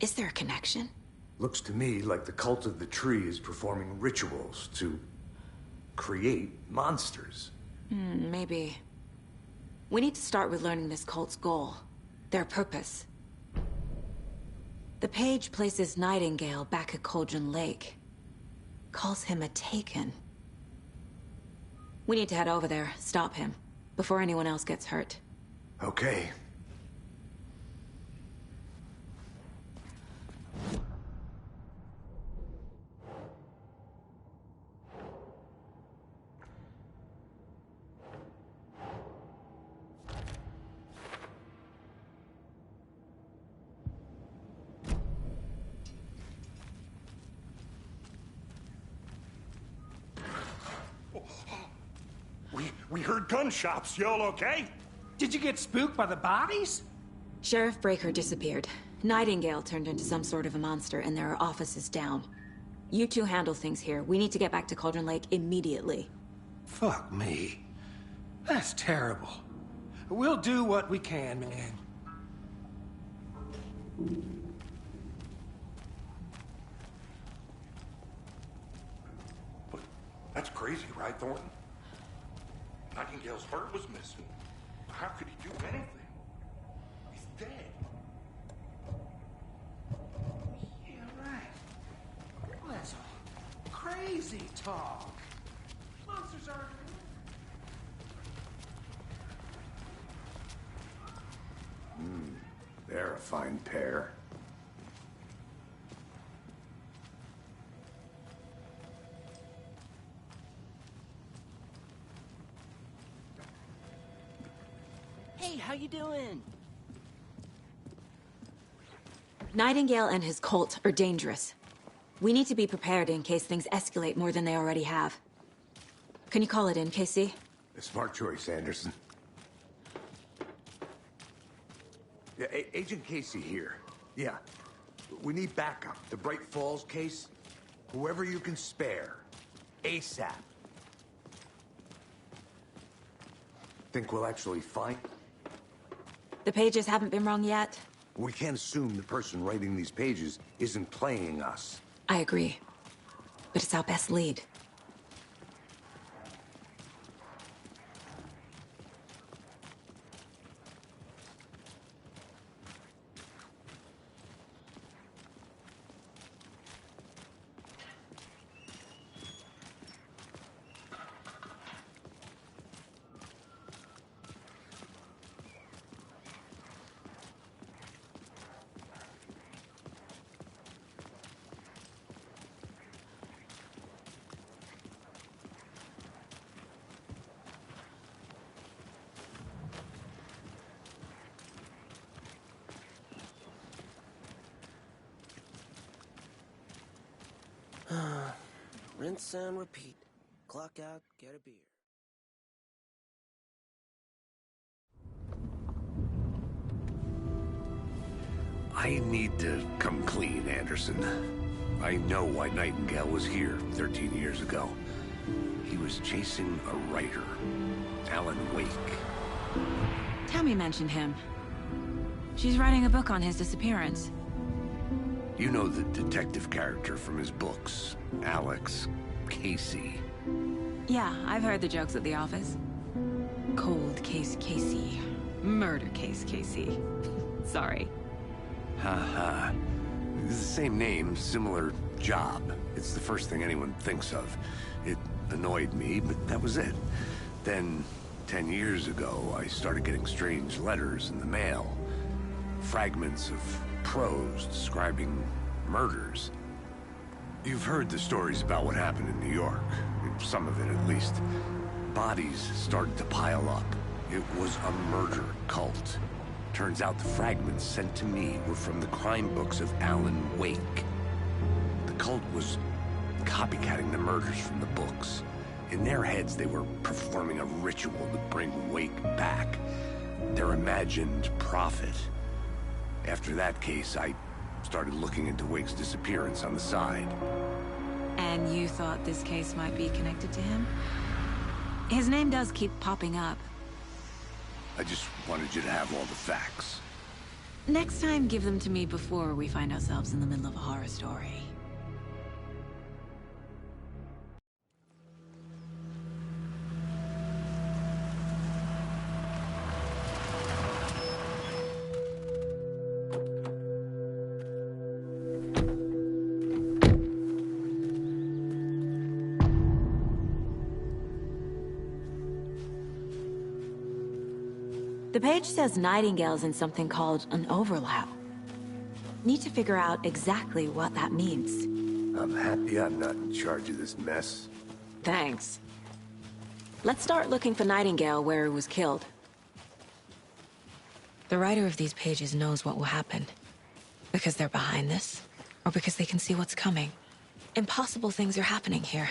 Is there a connection? Looks to me like the cult of the tree is performing rituals to create monsters. Maybe. We need to start with learning this cult's goal, their purpose. The page places Nightingale back at Cauldron Lake. Calls him a Taken. We need to head over there, stop him, before anyone else gets hurt. Okay. We heard gunshots. Y'all okay? Did you get spooked by the bodies? Sheriff Breaker disappeared. Nightingale turned into some sort of a monster, and there are offices down. You two handle things here. We need to get back to Cauldron Lake immediately. Fuck me. That's terrible. We'll do what we can, man. But that's crazy, right, Thornton? Nightingale's heart was missing. How could he do anything? He's dead. Yeah, right. Well, that's all crazy talk. Monsters are... They're a fine pair. Hey, how you doing? Nightingale and his cult are dangerous. We need to be prepared in case things escalate more than they already have. Can you call it in, KC? A smart choice, Anderson. Yeah, Agent Casey here. Yeah. We need backup. The Bright Falls case. Whoever you can spare. ASAP. Think we'll actually find... The pages haven't been wrong yet? We can't assume the person writing these pages isn't playing us. I agree. But it's our best lead. Rinse and repeat. Clock out, get a beer. I need to come clean, Anderson. I know why Nightingale was here 13 years ago. He was chasing a writer, Alan Wake. Tammy mentioned him. She's writing a book on his disappearance. You know the detective character from his books, Alex Casey. Yeah, I've heard the jokes at the office. Cold case Casey. Murder case Casey. Sorry. Haha. It's the same name, similar job. It's the first thing anyone thinks of. It annoyed me, but that was it. Then, 10 years ago, I started getting strange letters in the mail. Fragments of prose describing murders. You've heard the stories about what happened in New York. Some of it, at least. Bodies started to pile up. It was a murder cult. Turns out the fragments sent to me were from the crime books of Alan Wake. The cult was copycatting the murders from the books. In their heads, they were performing a ritual to bring Wake back. Their imagined prophet. After that case, I started looking into Wake's disappearance on the side. And you thought this case might be connected to him? His name does keep popping up. I just wanted you to have all the facts. Next time, give them to me before we find ourselves in the middle of a horror story. The page says Nightingale's in something called an overlap. Need to figure out exactly what that means. I'm happy I'm not in charge of this mess. Thanks. Let's start looking for Nightingale where he was killed. The writer of these pages knows what will happen. Because they're behind this, or because they can see what's coming. Impossible things are happening here.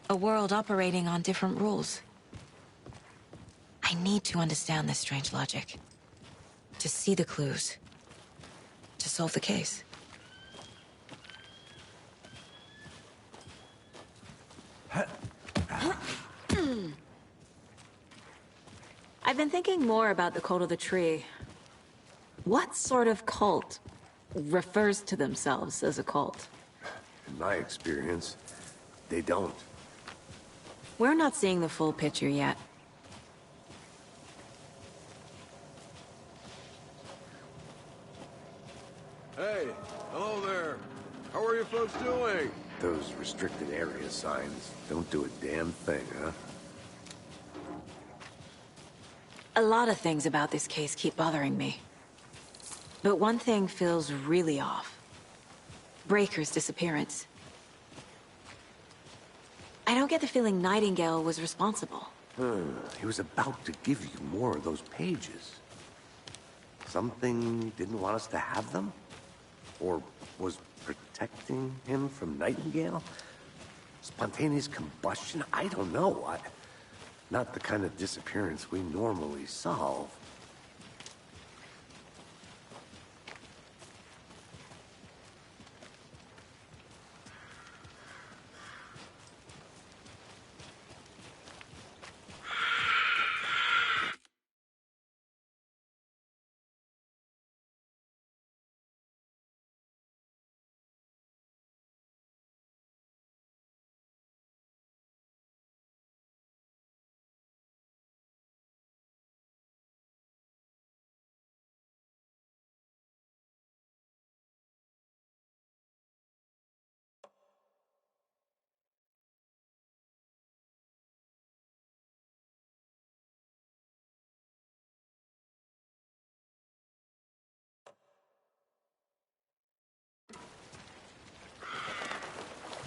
A world operating on different rules. I need to understand this strange logic. To see the clues. To solve the case. I've been thinking more about the cult of the tree. What sort of cult refers to themselves as a cult? In my experience, they don't. We're not seeing the full picture yet. Hey, hello there. How are you folks doing? Those restricted area signs don't do a damn thing, huh? A lot of things about this case keep bothering me. But one thing feels really off. Breaker's disappearance. I don't get the feeling Nightingale was responsible. He was about to give you more of those pages. Something didn't want us to have them? Or was protecting him from Nightingale? Spontaneous combustion? I don't know. Not the kind of disappearance we normally solve.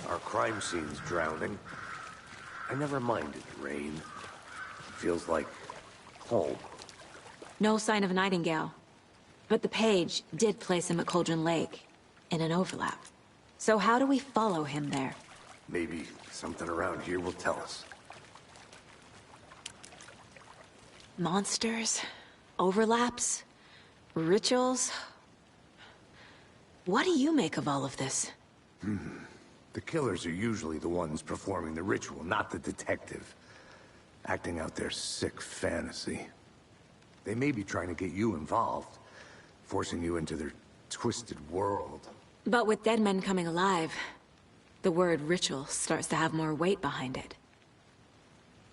Our crime scene's drowning. I never minded rain. Feels like home. No sign of Nightingale. But the page did place him at Cauldron Lake, in an overlap. So how do we follow him there? Maybe something around here will tell us. Monsters? Overlaps? Rituals? What do you make of all of this? The killers are usually the ones performing the ritual, not the detective. Acting out their sick fantasy. They may be trying to get you involved, forcing you into their twisted world. But with dead men coming alive, the word ritual starts to have more weight behind it.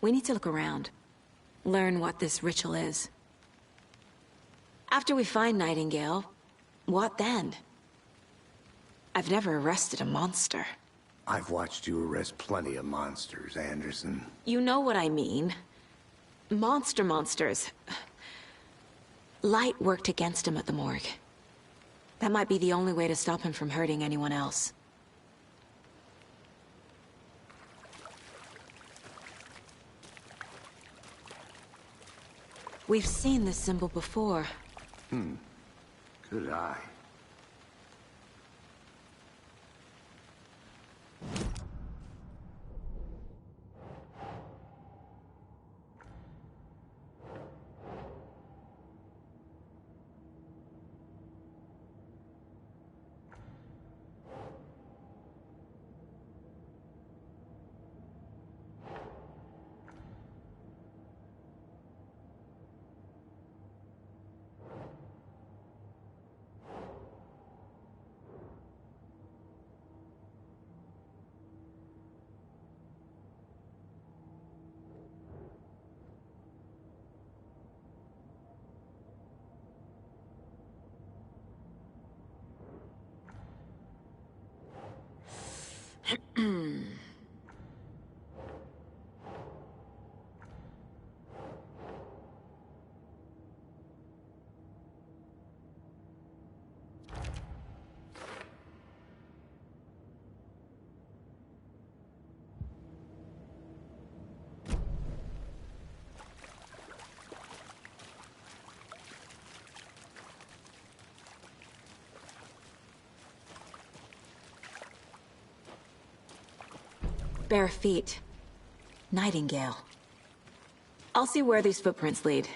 We need to look around. Learn what this ritual is. After we find Nightingale, what then? I've never arrested a monster. I've watched you arrest plenty of monsters, Anderson. You know what I mean. Monsters. Light worked against him at the morgue. That might be the only way to stop him from hurting anyone else. We've seen this symbol before. Good eye. Bare feet. Nightingale. I'll see where these footprints lead.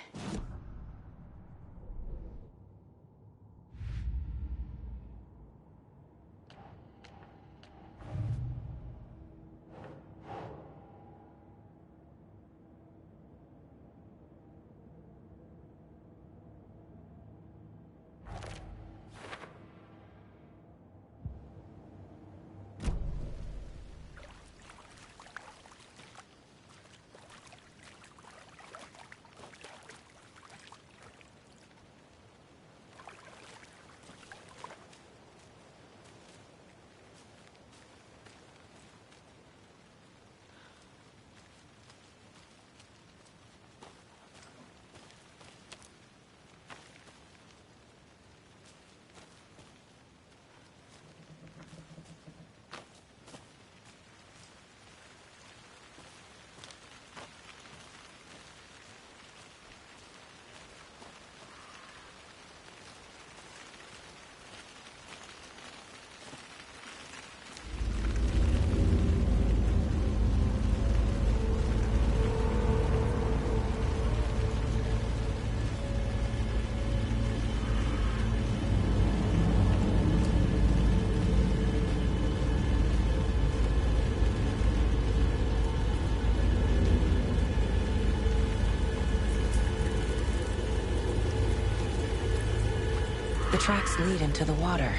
The tracks lead into the water.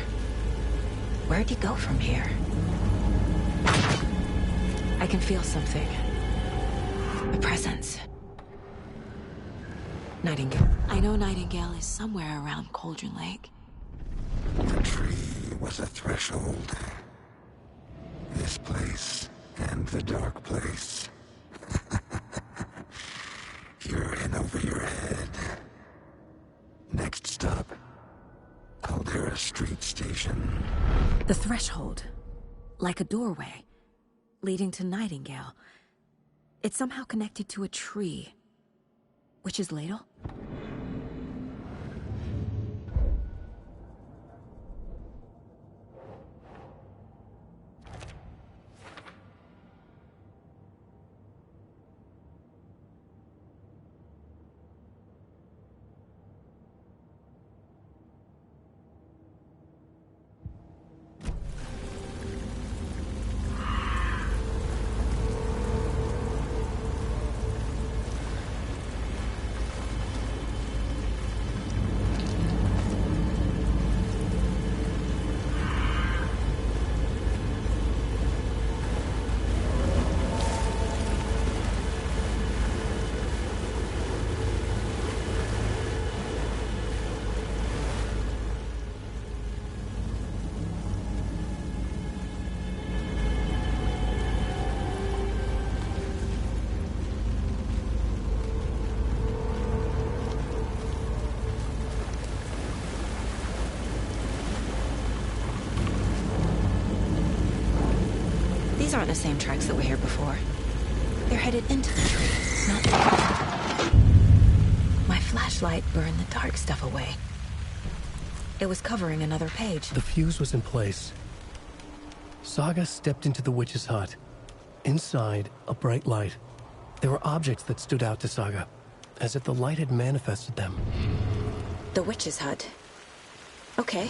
Where'd you go from here? I can feel something. A presence. Nightingale. I know Nightingale is somewhere around Cauldron Lake. The tree was a threshold. This place and the dark place. You're in over your head. Next stop, Caldera Street Station. The threshold. Like a doorway. Leading to Nightingale. It's somehow connected to a tree. Witch's Ladle? These aren't the same tracks that were here before. They're headed into the tree, not My flashlight burned the dark stuff away. It was covering another page. The fuse was in place. Saga stepped into the witch's hut. Inside, a bright light. There were objects that stood out to Saga, as if the light had manifested them. The witch's hut. Okay.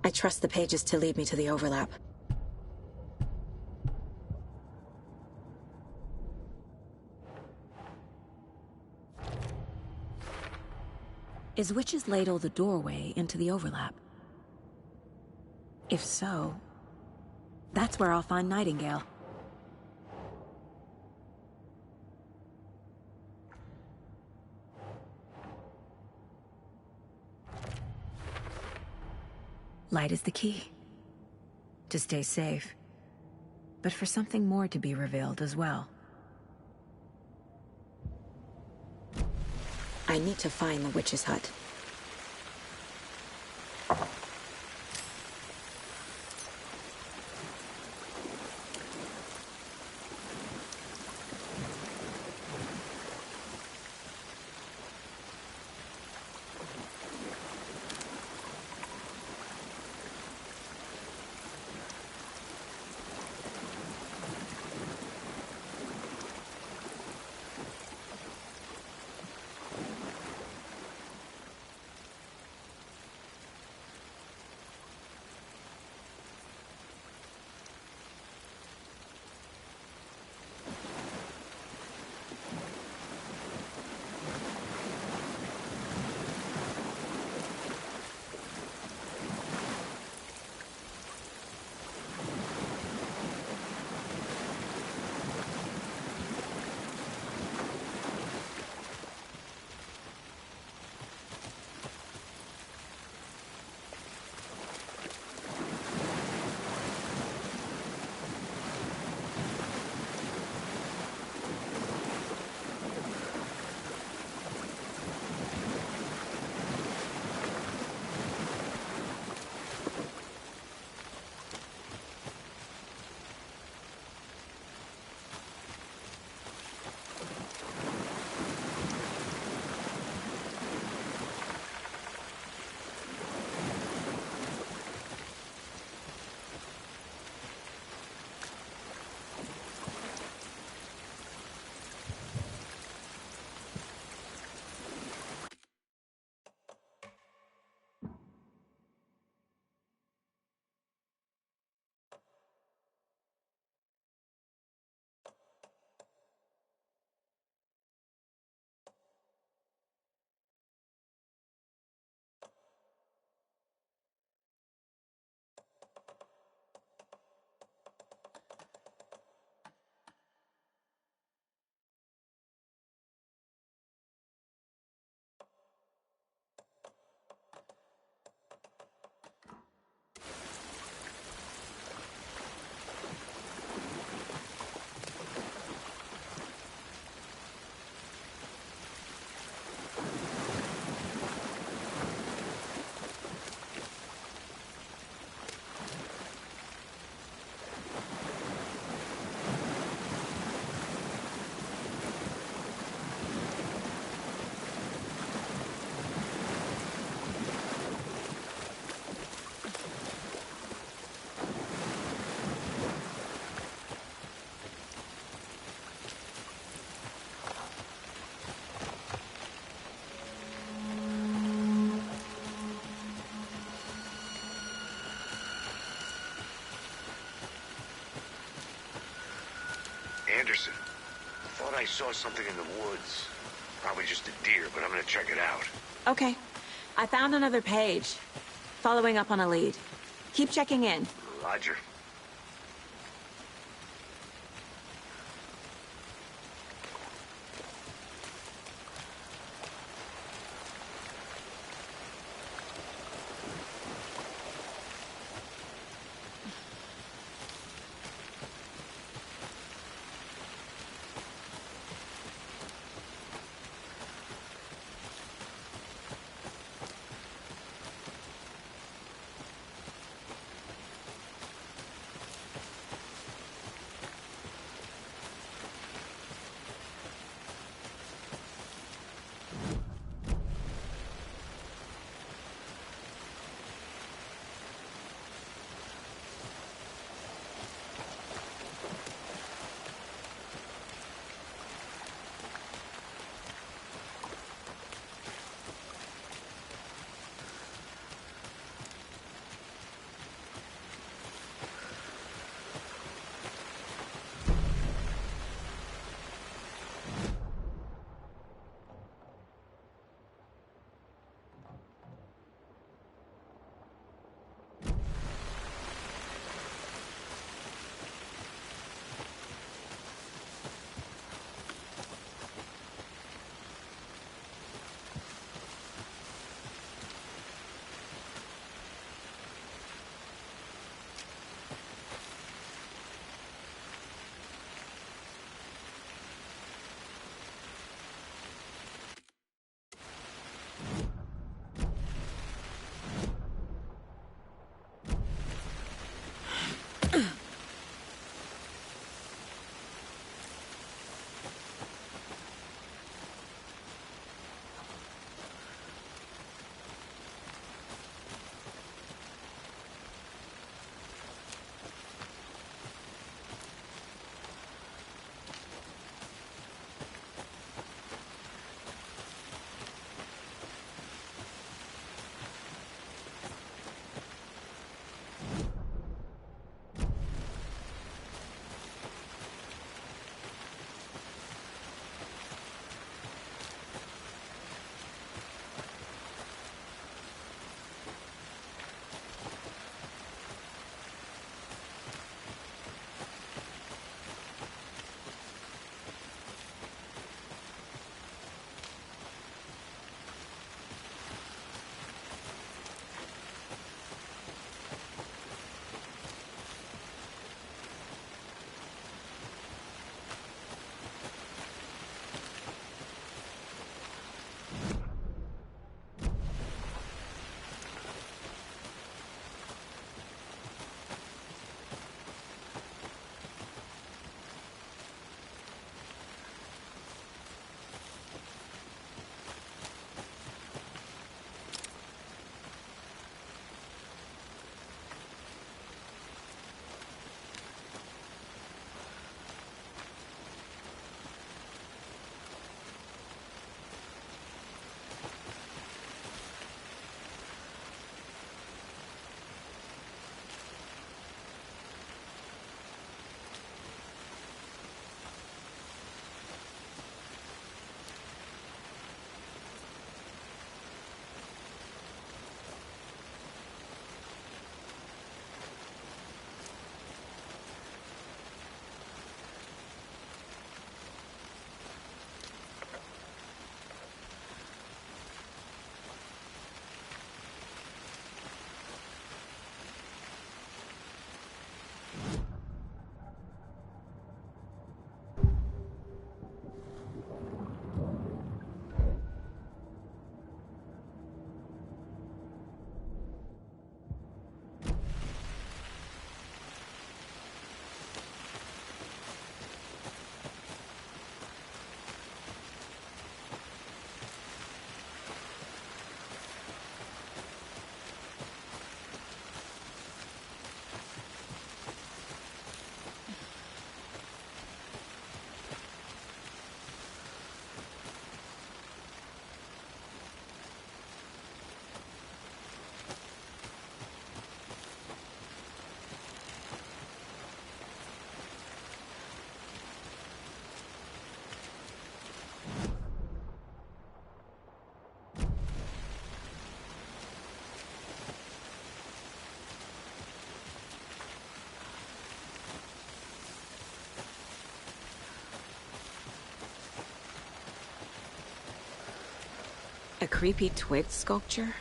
I trust the pages to lead me to the overlap. Is Witch's Ladle the doorway into the overlap? If so, that's where I'll find Nightingale. Light is the key. To stay safe. But for something more to be revealed as well. I need to find the witch's hut. Anderson, thought I saw something in the woods. Probably just a deer, but I'm gonna check it out. Okay. I found another page. Following up on a lead. Keep checking in. Roger. creepy twig sculpture?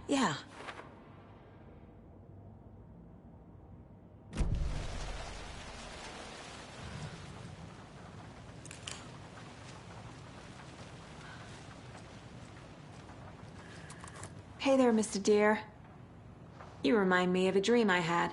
Yeah. Hey there, Mr. Deer. You remind me of a dream I had.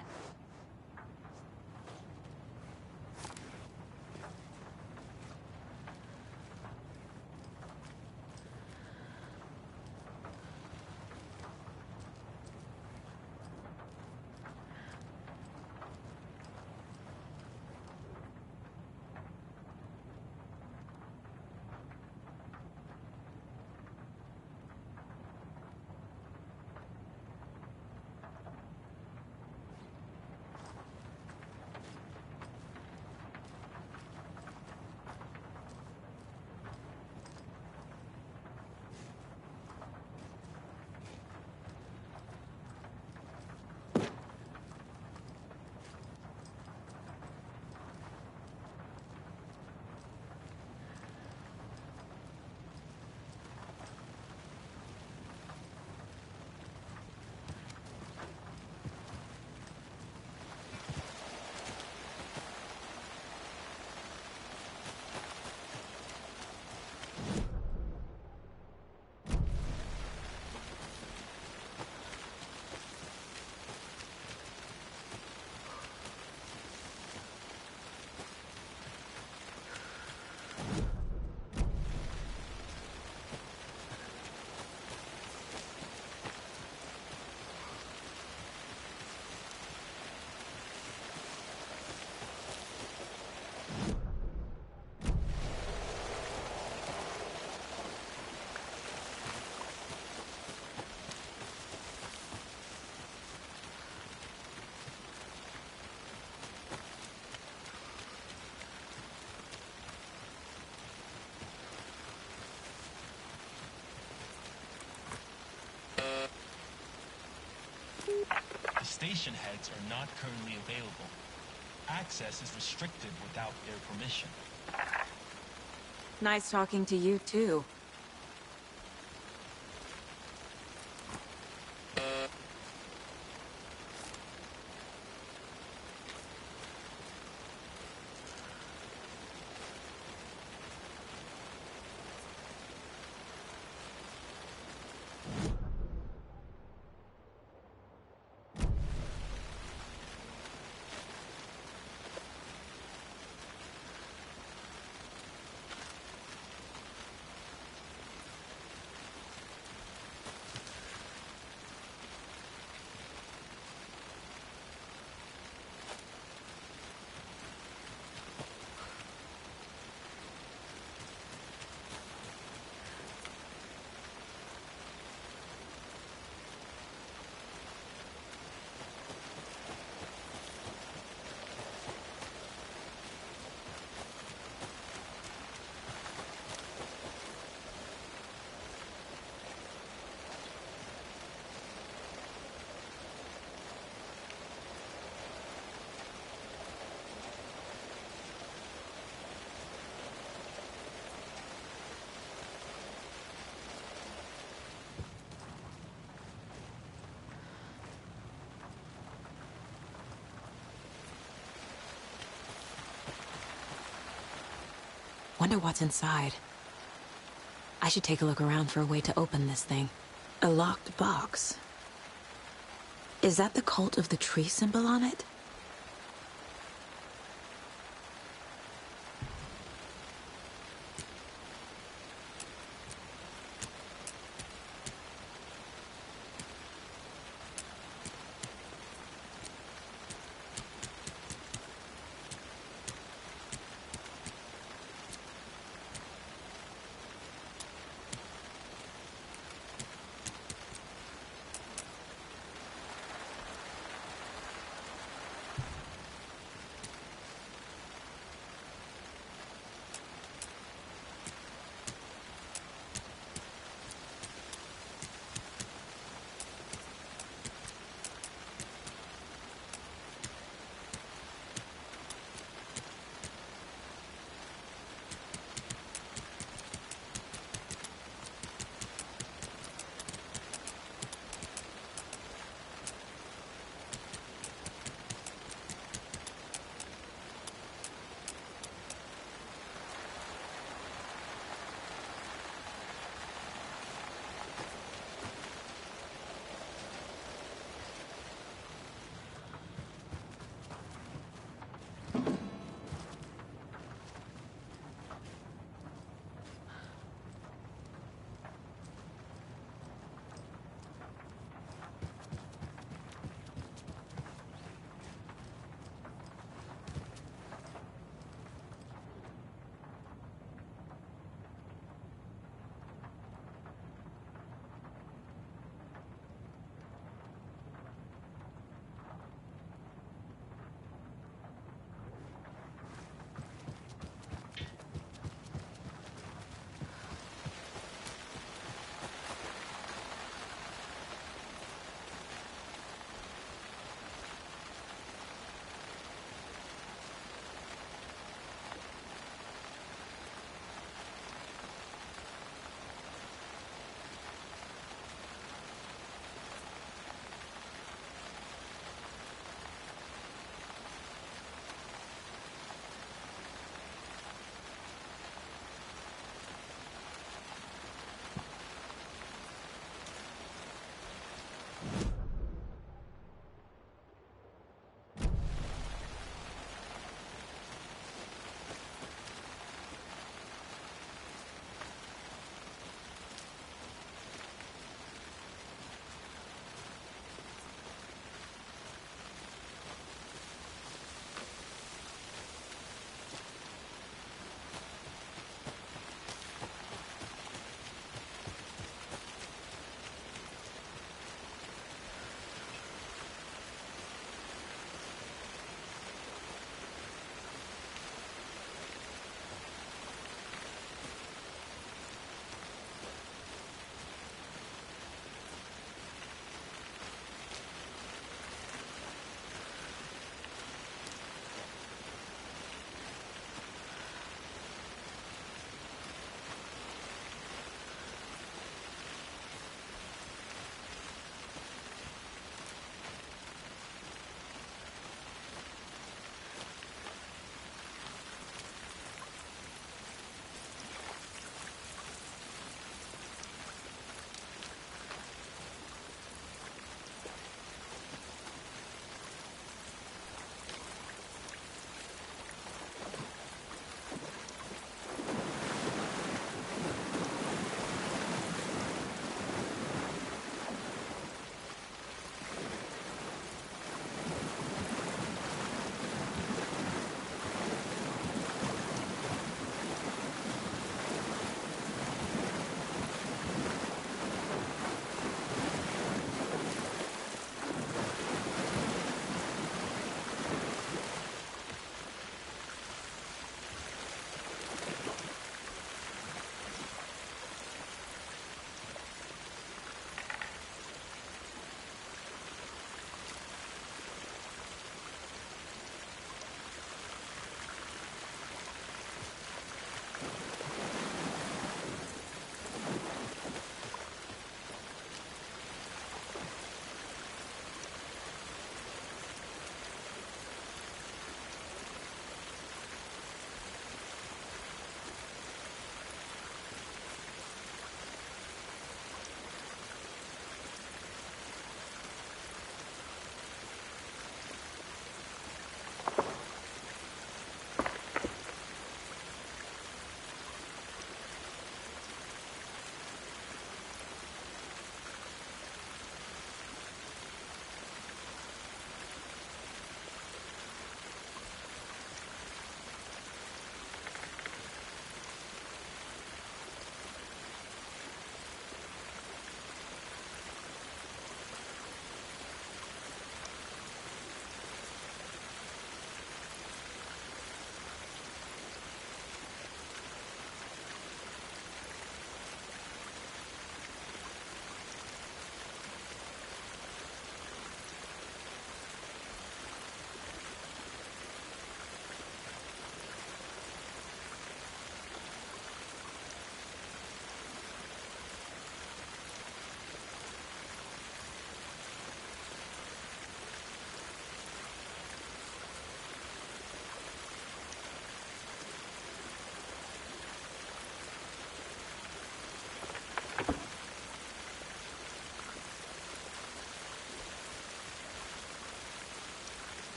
The station heads are not currently available. Access is restricted without their permission. Nice talking to you, too. Wonder what's inside. I should take a look around for a way to open this thing. A locked box. Is that the cult of the tree symbol on it?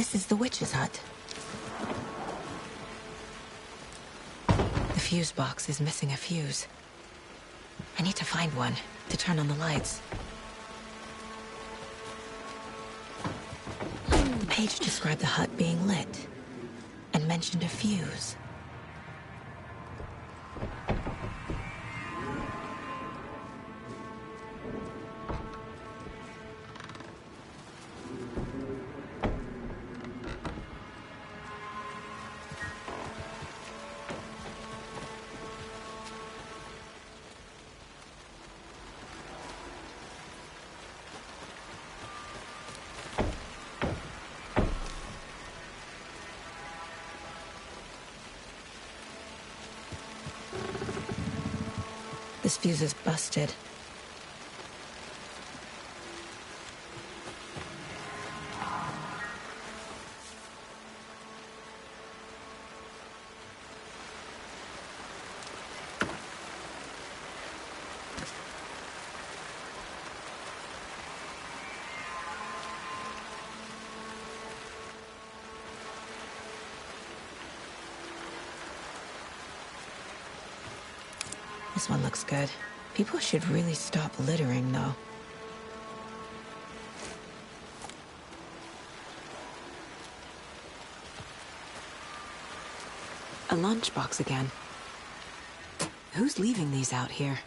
This is the witch's hut. The fuse box is missing a fuse. I need to find one to turn on the lights. The page described the hut being lit and mentioned a fuse. This fuse is busted. This one looks good. People should really stop littering, though. A lunchbox again. Who's leaving these out here?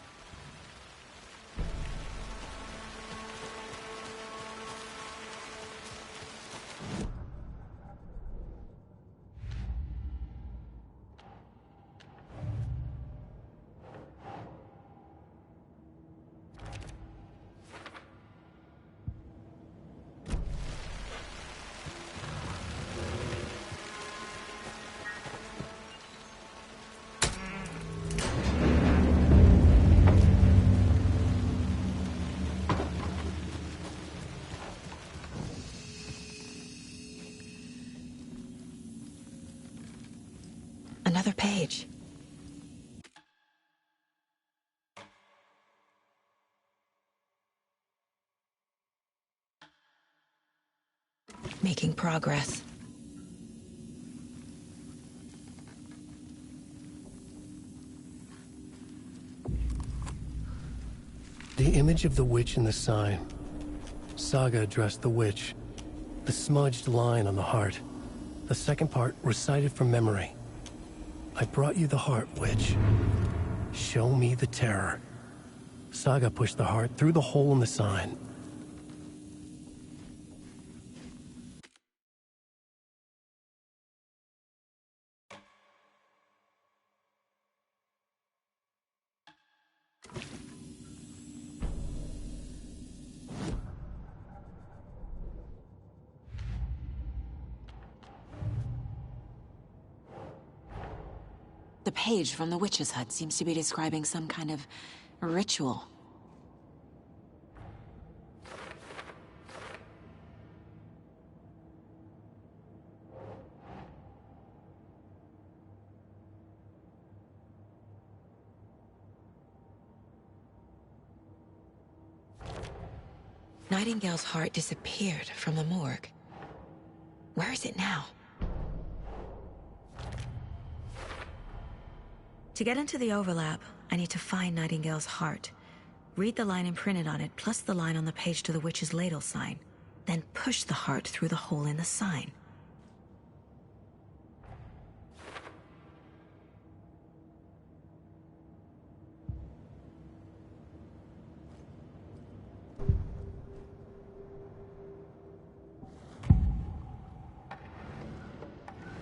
Another page. Making progress. The image of the witch in the sign. Saga addressed the witch. The smudged line on the heart. The second part recited from memory. I brought you the heart, witch. Show me the terror. Saga pushed the heart through the hole in the sign. The page from the witch's hut seems to be describing some kind of ritual. Nightingale's heart disappeared from the morgue. Where is it now? To get into the overlap, I need to find Nightingale's heart. Read the line imprinted on it, plus the line on the page to the witch's ladle sign. Then push the heart through the hole in the sign.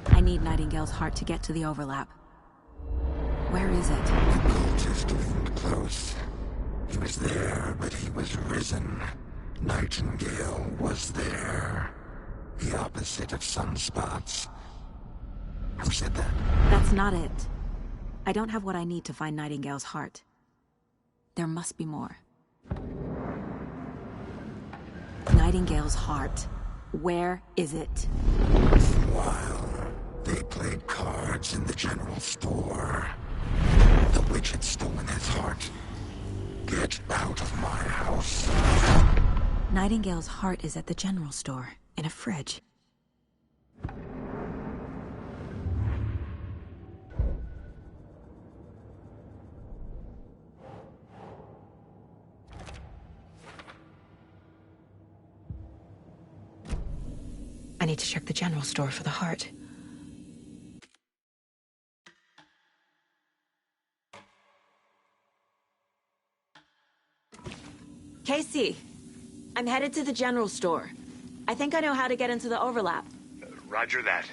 I need Nightingale's heart to get to the overlap. Where is it? The cultist leaned close. He was there, but he was risen. Nightingale was there. The opposite of sunspots. Who said that? That's not it. I don't have what I need to find Nightingale's heart. There must be more. Nightingale's heart. Where is it? While they played cards in the general store, the witch had stolen his heart. Get out of my house. Nightingale's heart is at the general store, in a fridge. need to check the general store for the heart. Casey, I'm headed to the general store. I think I know how to get into the overlap. Roger that.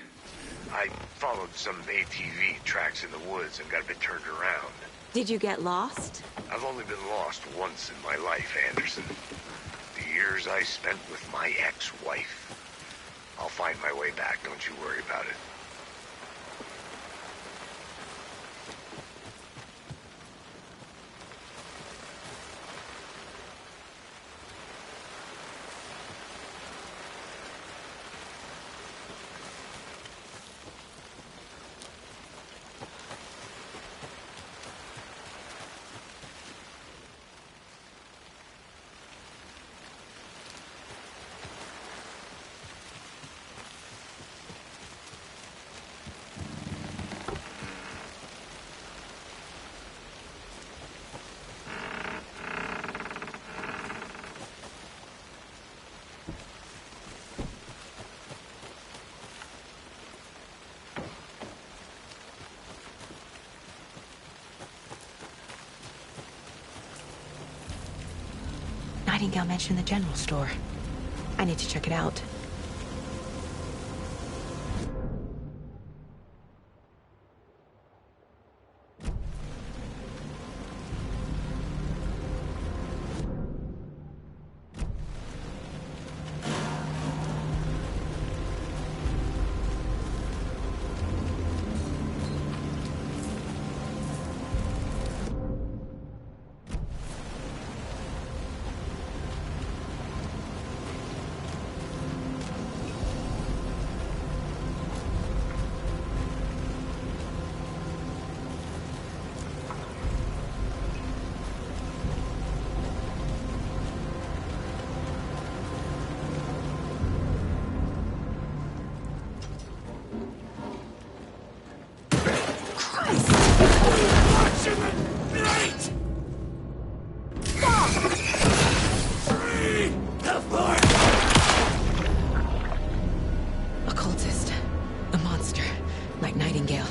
I followed some ATV tracks in the woods and got a bit turned around. Did you get lost? I've only been lost once in my life, Anderson. The years I spent with my ex-wife. I'll find my way back, don't you worry about it. Nightingale mentioned the general store. I need to check it out. Occultist. A monster. Like Nightingale.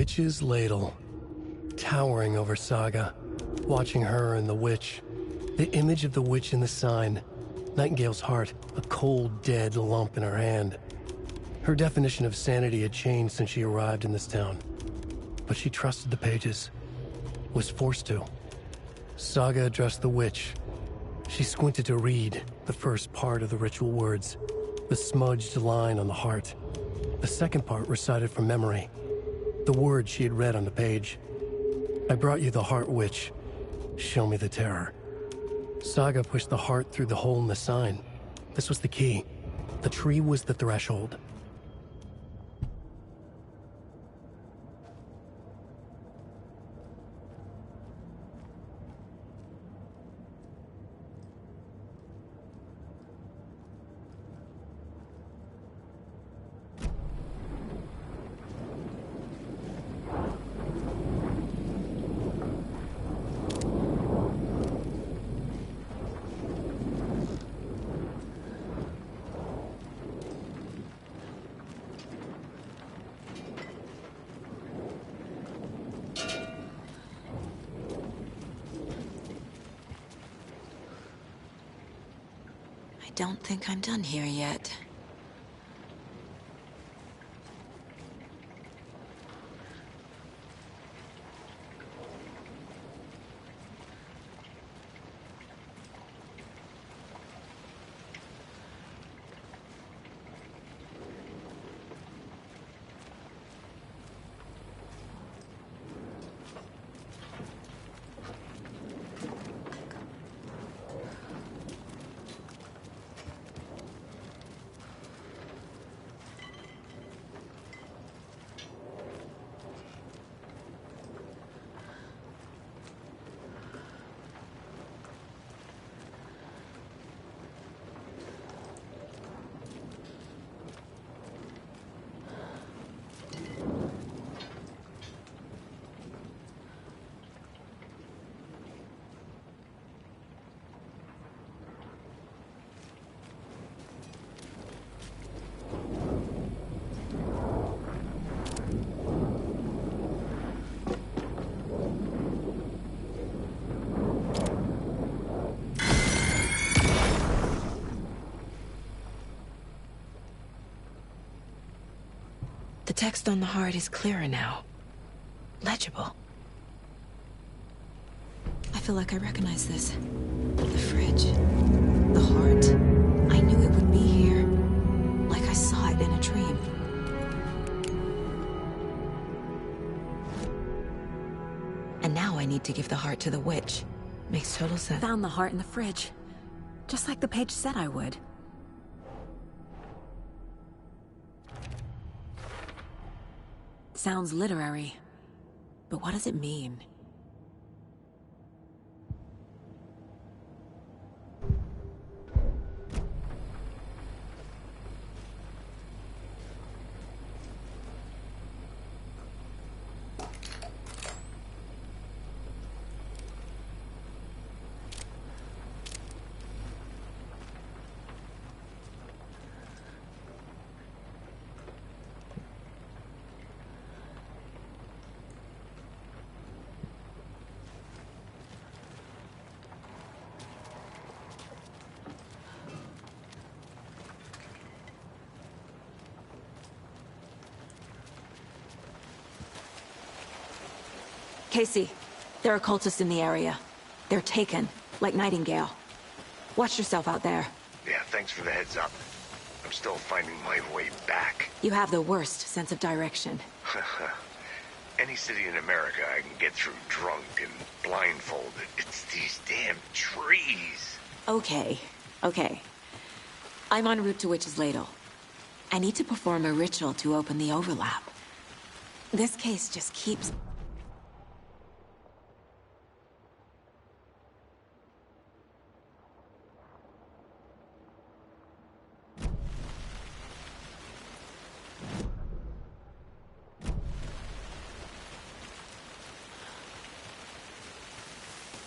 witch's ladle, towering over Saga, watching her and the witch. The image of the witch in the sign, Nightingale's heart, a cold, dead lump in her hand. Her definition of sanity had changed since she arrived in this town. But she trusted the pages. Was forced to. Saga addressed the witch. She squinted to read the first part of the ritual words, the smudged line on the heart. The second part recited from memory, the words she had read on the page. I brought you the heart, witch. Show me the terror. Saga pushed the heart through the hole in the sign. This was the key. The tree was the threshold. I don't think I'm done here yet. The text on the heart is clearer now. Legible. I feel like I recognize this. The fridge. The heart. I knew it would be here. Like I saw it in a dream. And now I need to give the heart to the witch. Makes total sense. Found the heart in the fridge. Just like the page said I would. Sounds literary. But what does it mean? Casey, there are cultists in the area. They're taken, like Nightingale. Watch yourself out there. Yeah, thanks for the heads up. I'm still finding my way back. You have the worst sense of direction. Any city in America I can get through drunk and blindfolded. It's these damn trees. Okay. I'm en route to Witch's Ladle. I need to perform a ritual to open the overlap. This case just keeps...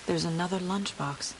There's another lunchbox.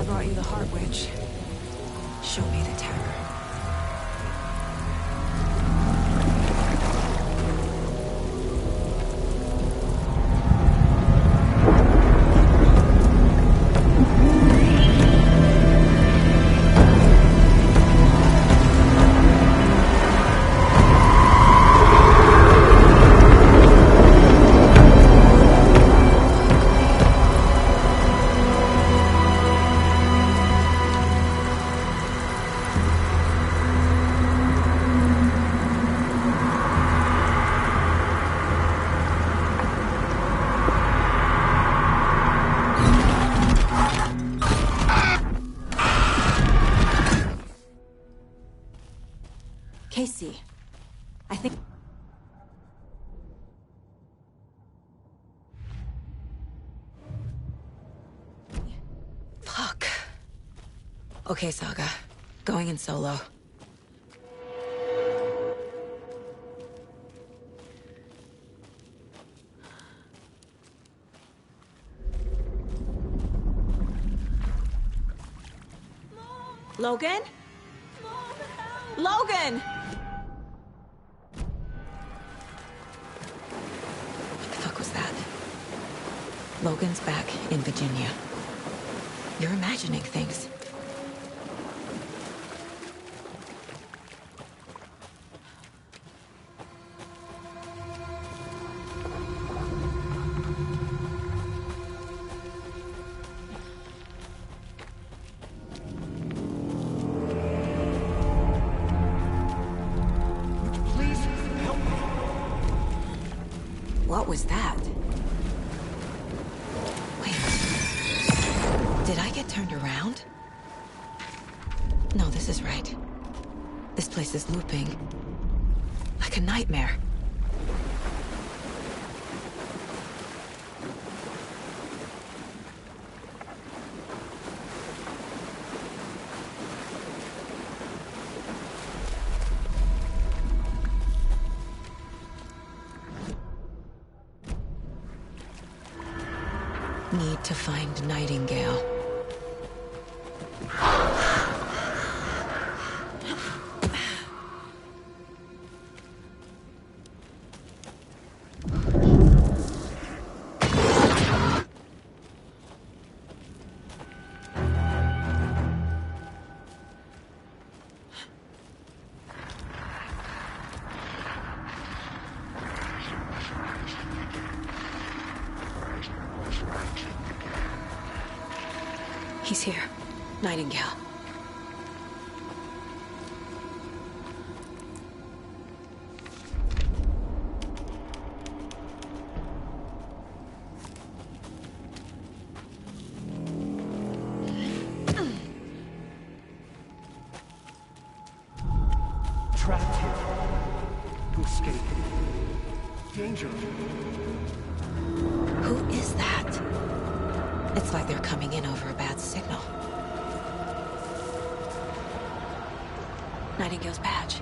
brought you the Heart Witch. Show me the terror. Casey, I think... Fuck. Okay, Saga. Going in solo. Logan? Logan! What the fuck was that? Logan's back in Virginia. You're imagining things. What was that? Wait. Did I get turned around? No, this is right. This place is looping. Like a nightmare. Need to find Nightingale. He's here. Nightingale. Trapped here. To escape. Danger. Who is that? It's like they're coming in over a bad signal. Nightingale's badge.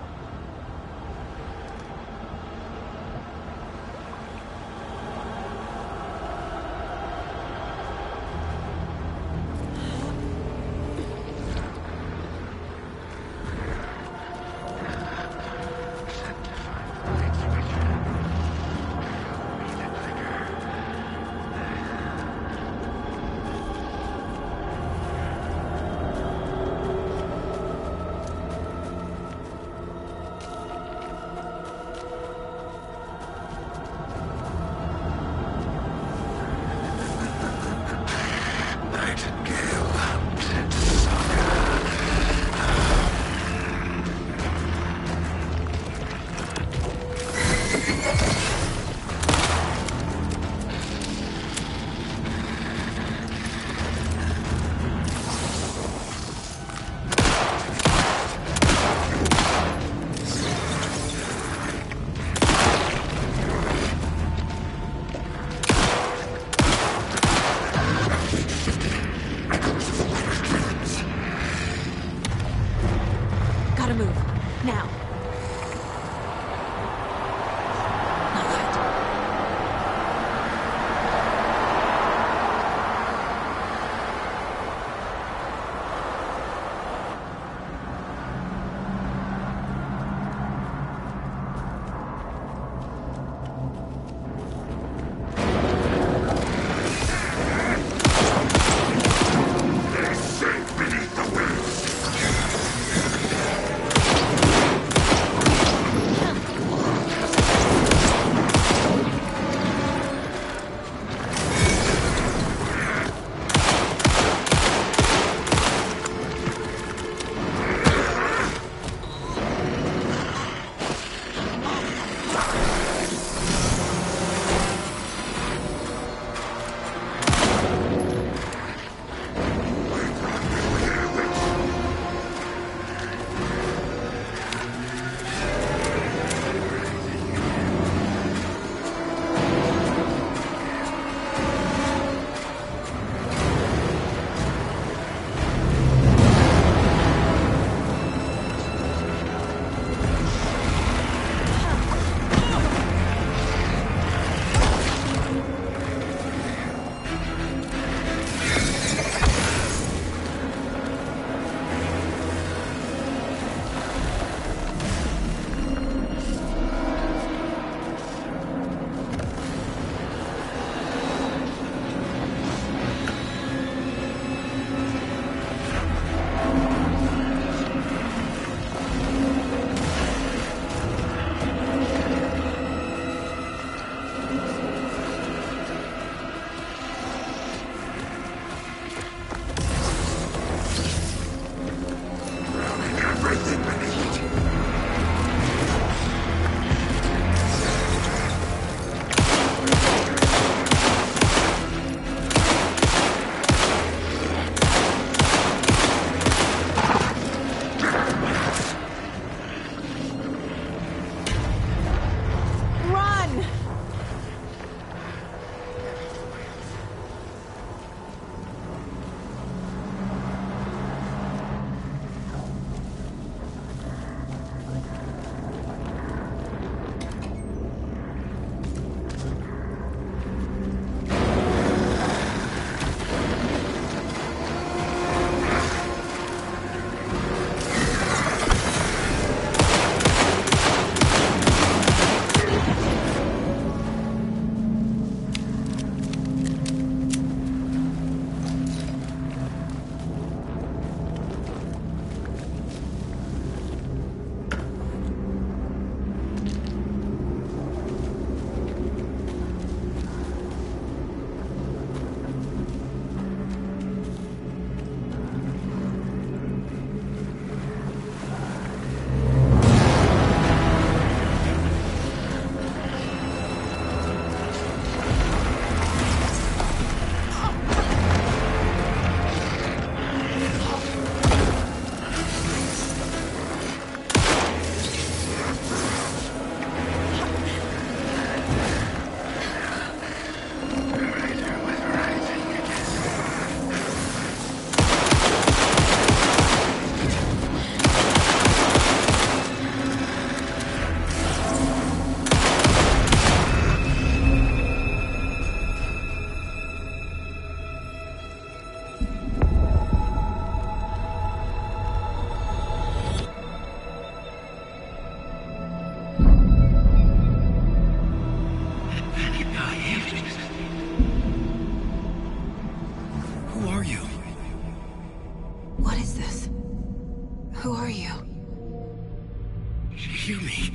hear me?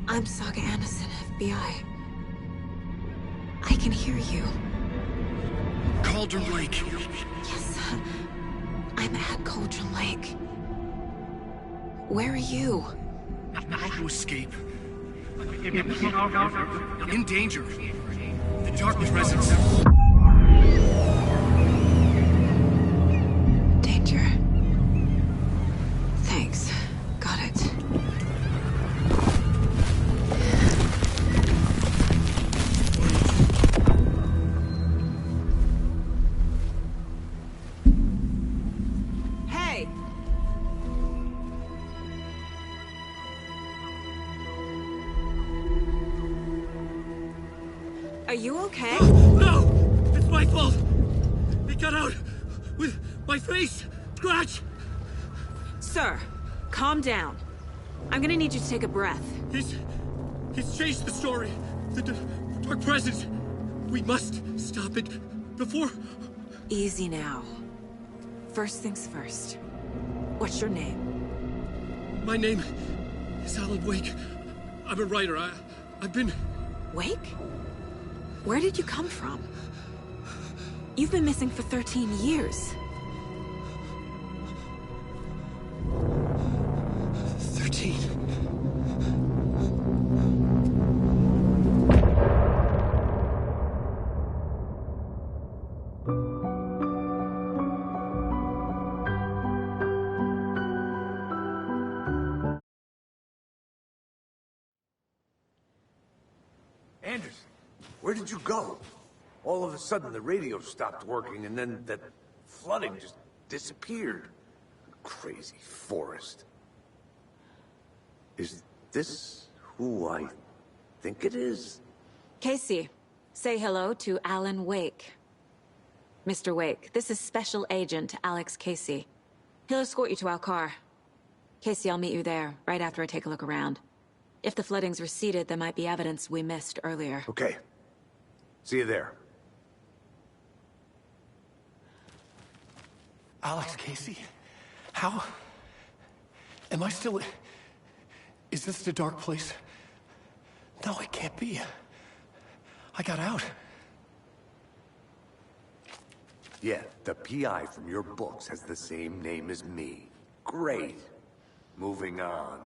I'm Saga Anderson, FBI. I can hear you. Cauldron Lake. Yes, I'm at Cauldron Lake. Where are you? How to escape. In danger. The dark presence. Danger. Thanks. Got it. Hey! Are you okay? No! It's my fault! It got out with my face! Scratch! Sir, calm down. I'm gonna need you to take a breath. He's changed the story. The dark presence. We must stop it before... Easy now. First things first. What's your name? My name is Alan Wake. I'm a writer. I've been... Wake? Where did you come from? You've been missing for 13 years. 13. Anderson, where did you go? All of a sudden, the radio stopped working, and then that flooding just disappeared. Crazy forest. Is this who I think it is? Casey, say hello to Alan Wake. Mr. Wake, this is Special Agent Alex Casey. He'll escort you to our car. Casey, I'll meet you there, right after I take a look around. If the flooding's receded, there might be evidence we missed earlier. Okay. See you there. Alex Casey? How? Am I still... Is this the dark place? No, it can't be. I got out. Yeah, the PI from your books has the same name as me. Great. Moving on.